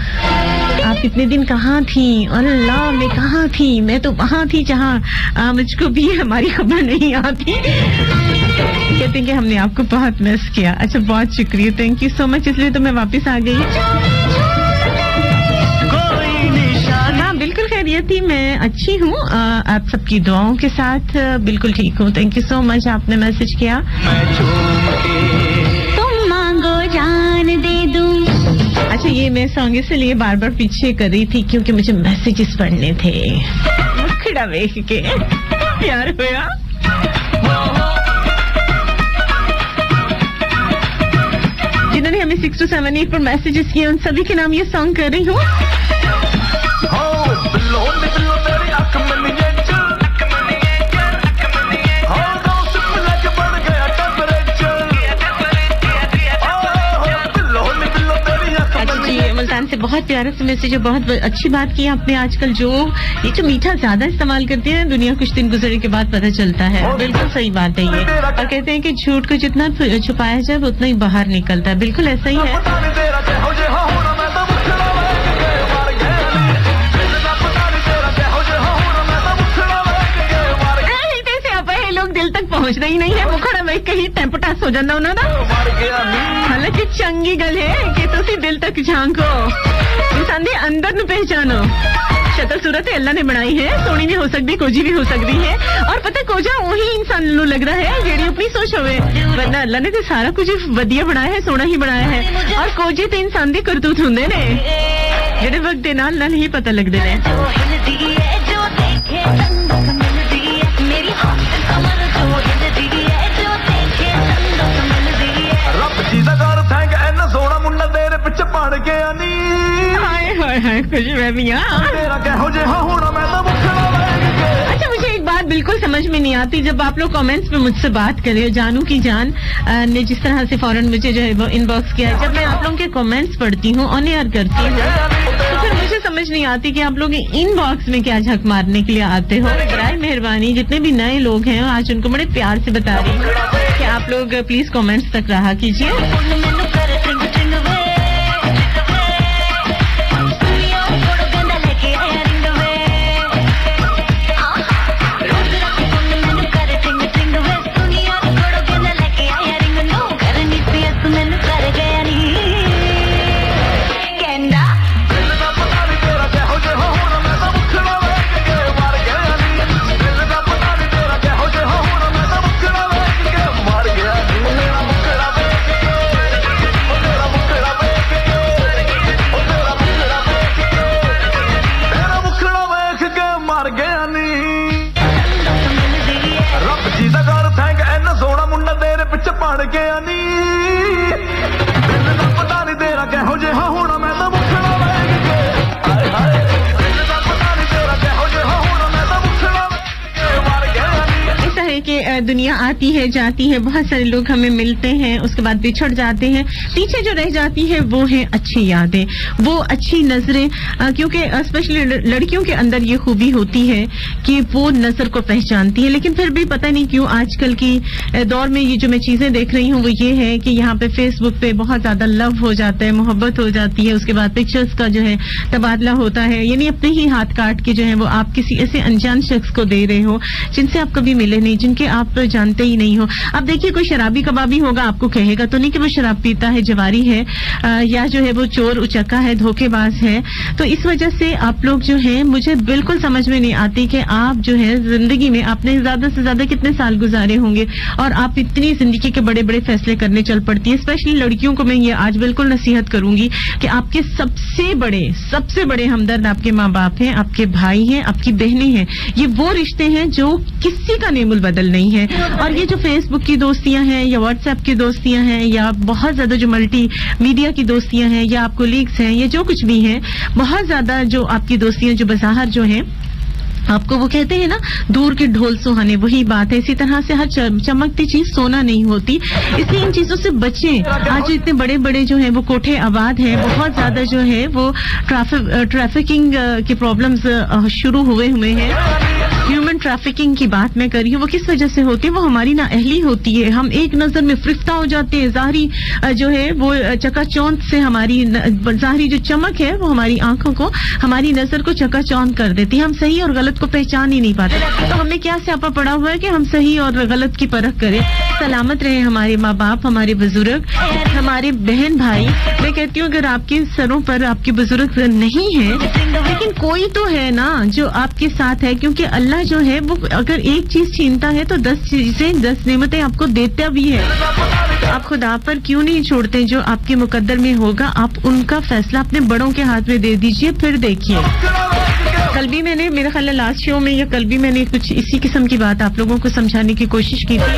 आप इतने दिन कहाँ थी? अल्लाह, मैं कहाँ थी? मैं तो वहाँ थी जहाँ मुझको भी हमारी खबर नहीं आती। कहते हैं कि हमने आपको बहुत मिस किया। अच्छा, बहुत शुक्रिया, थैंक यू सो मच, इसलिए तो मैं वापस आ गई। बिल्कुल खैरियत थी, मैं अच्छी हूँ, आप सबकी दुआओं के साथ बिल्कुल ठीक हूँ। थैंक यू सो मच, आपने मैसेज किया। तुम मांगो जान दे दूं। अच्छा, ये मैं सॉन्ग इसलिए बार बार पीछे कर रही थी क्योंकि मुझे मैसेजेस पढ़ने थे। मुखड़ा देख के प्यार हुआ। जिन्होंने हमें 6278 पर मैसेजेस किए, उन सभी के नाम ये सॉन्ग कर रही हूँ। मुल्तान से बहुत प्यारा सा मैसेज है। बहुत अच्छी बात की आपने। आजकल जो ये जो मीठा ज्यादा इस्तेमाल करते हैं दुनिया, कुछ दिन गुजरने के बाद पता चलता है। बिल्कुल सही बात है ये। और कहते हैं कि झूठ को जितना छुपाया जाए वो उतना ही बाहर निकलता है। बिल्कुल ऐसा ही है। दिल तक पहुंचना ही नहीं है, मुखड़ा भाई कहीं टेम्पटास हो जाना उन्होंने। हालांकि चंगी गल है कि तुसी दिल तक झांको, इंसान दे अंदर नु पहचानो। शक्ल सूरत है अल्लाह ने बनाई है, सोनी भी हो सकती, कोजी भी हो सकती है। और पता कोजा वही इंसान ਨੂੰ लग रहा है ਜਿਹੜੀ अपनी सोच होवे, वरना अल्लाह ने तो सारा कुछ ਵਧੀਆ बनाया है, सोना ही बनाया है। और कोजे ਤੇ इंसान ਦੇ ਕਰਤੂਤ ਹੁੰਦੇ ਨੇ ਜਿਹੜੇ ਵਕਤ ਦੇ ਨਾਲ ਨਾਲ ਹੀ ਪਤਾ ਲੱਗਦੇ ਨੇ। ਰੱਬ ਜੀ ਦਾ ਘਰ ਥੈਂਕ ਐਨਾ ਸੋਹਣਾ ਮੁੰਡਾ ਤੇਰੇ ਪਿੱਛੇ ਪੜ ਗਿਆ ਨੀ। हाय हाय हाय खुश मैं भी यहाँ। ਤੇਰਾ ਕਿਹੋ ਜਿਹਾ ਹੋਣਾ मैं तो मुखड़ा वेख के। अच्छा मुझे एक बात बिल्कुल समझ में नहीं आती, जब आप लोग कमेंट्स में मुझसे बात कर रहे हो, जानू की जान ने जिस तरह से फौरन मुझे जो है वो इनबॉक्स किया है, जब मैं आप लोगों के कमेंट्स पढ़ती हूँ, ऑन एयर करती हूँ, तो फिर मुझे समझ नहीं आती कि आप लोग इनबॉक्स में क्या झक मारने के लिए आते हो। बराए मेहरबानी जितने भी नए लोग हैं आज उनको बड़े प्यार से बता रही हूँ कि आप लोग प्लीज कमेंट्स तक रहा कीजिए। ਪੜ ਗਿਆ ਨੀ ਦਿਲ ਦਾ ਪਤਾ ਨਹੀਂ ਤੇਰਾ ਕਿਹੋ ਜਿਹਾ ਹੋਣਾ ਮੈਂ ਤਾਂ ਮੁਖੜਾ ਵੇਖ ਕੇ ਹਾਏ ਹਾਏ ਦਿਲ ਦਾ ਪਤਾ ਨਹੀਂ ਤੇਰਾ ਕਿਹੋ ਜਿਹਾ ਹੋਣਾ ਮੈਂ ਤਾਂ ਮੁਖੜਾ ਵੇਖ ਕੇ ਮਰ ਗਿਆ ਨੀ। ऐसा है कि दुनिया आती है जाती है, बहुत सारे लोग हमें मिलते हैं, उसके बाद बिछड़ जाते हैं, पीछे जो रह जाती है वो है अच्छी यादें, वो अच्छी नजरें, क्योंकि स्पेशली लड़कियों के अंदर ये खूबी होती है कि वो नजर को पहचानती है। लेकिन फिर भी पता नहीं क्यों आजकल की दौर में ये जो मैं चीजें देख रही हूँ वो ये है कि यहाँ पे फेसबुक पे बहुत ज्यादा लव हो जाता है, मोहब्बत हो जाती है, उसके बाद पिक्चर्स का जो है तबादला होता है, यानी अपने ही हाथ काट के जो है वो आप किसी ऐसे अनजान शख्स को दे रहे हो जिनसे आप कभी मिले नहीं, जिनके आप जानते ही नहीं हो। अब देखिए कोई शराबी कबाबी होगा, आपको कहेगा तो नहीं कि वो शराब पीता है, जवारी है, या जो है वो चोर उचक्का है, धोखेबाज है। तो इस वजह से आप लोग जो है, मुझे बिल्कुल समझ में नहीं आती कि आप जो है जिंदगी में आपने ज्यादा से ज्यादा कितने साल गुजारे होंगे और आप इतनी जिंदगी के बड़े बड़े फैसले करने चल पड़ती है। स्पेशली लड़कियों को मैं ये आज बिल्कुल नसीहत करूंगी कि आपके सबसे बड़े हमदर्द आपके माँ बाप हैं, आपके भाई हैं, आपकी बहनें हैं। ये वो रिश्ते हैं जो किसी का नेमुल बदल नहीं है। और ये जो फेसबुक की दोस्तियां हैं या व्हाट्सएप की दोस्तियां हैं या बहुत ज्यादा जो मल्टी मीडिया की दोस्तियां हैं या आपको लीक्स हैं, ये जो कुछ भी है, बहुत ज्यादा जो आपकी दोस्तियां जो बाहर जो हैं, आपको वो कहते हैं ना दूर के ढोल सुहाने, वही बात है। इसी तरह से हर चमकती चीज सोना नहीं होती, इसलिए इन चीजों से बचें। आज इतने बड़े बड़े जो है वो कोठे आबाद हैं, बहुत ज्यादा जो है वो ट्रैफिकिंग के प्रॉब्लम्स शुरू हुए हैं। ह्यूमन ट्रैफिकिंग की बात मैं कर रही हूँ, वो किस वजह से होती है? वो हमारी नाअहली होती है, हम एक नजर में फिरफ्ता हो जाते हैं। जाहिरी जो है वो चकाचौंध से हमारी जाहिरी जो चमक है वो हमारी आंखों को, हमारी नजर को चकाचौंध कर देती है। हम सही और गलत को पहचान ही नहीं पाते। तो हमें क्या स्यापा पड़ा हुआ है कि हम सही और गलत की परख करें। सलामत रहे हमारे माँ बाप, हमारे बुजुर्ग, हमारे बहन भाई। मैं कहती हूँ अगर आपके सरों पर आपके बुजुर्ग नहीं है, लेकिन कोई तो है ना जो आपके साथ है, क्योंकि अल्लाह जो है वो अगर एक चीज छीनता है तो 10 चीजें 10 नेमतें आपको देता भी है। आप खुदा पर क्यों नहीं छोड़ते? जो आपके मुकद्दर में होगा आप उनका फैसला अपने बड़ों के हाथ में दे दीजिए। फिर देखिए, कल भी मैंने मेरा ख्याल है लास्ट शो में या कल भी मैंने कुछ इसी किस्म की बात आप लोगों को समझाने की कोशिश की थी।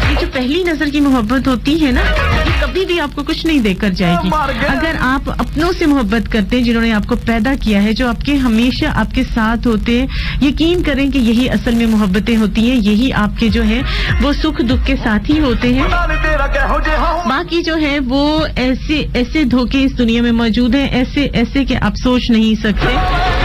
ये जो पहली नजर की मोहब्बत होती है ना, ये कभी भी आपको कुछ नहीं देकर जाएगी। अगर आप अपनों से मोहब्बत करते हैं जिन्होंने आपको पैदा किया है, जो आपके हमेशा आपके साथ होते हैं, यकीन करें कि यही असल में मोहब्बतें होती हैं, यही आपके जो है वो सुख दुख के साथी होते हैं। बाकी जो है वो ऐसे धोखे इस दुनिया में मौजूद हैं, ऐसे कि आप सोच नहीं सकते।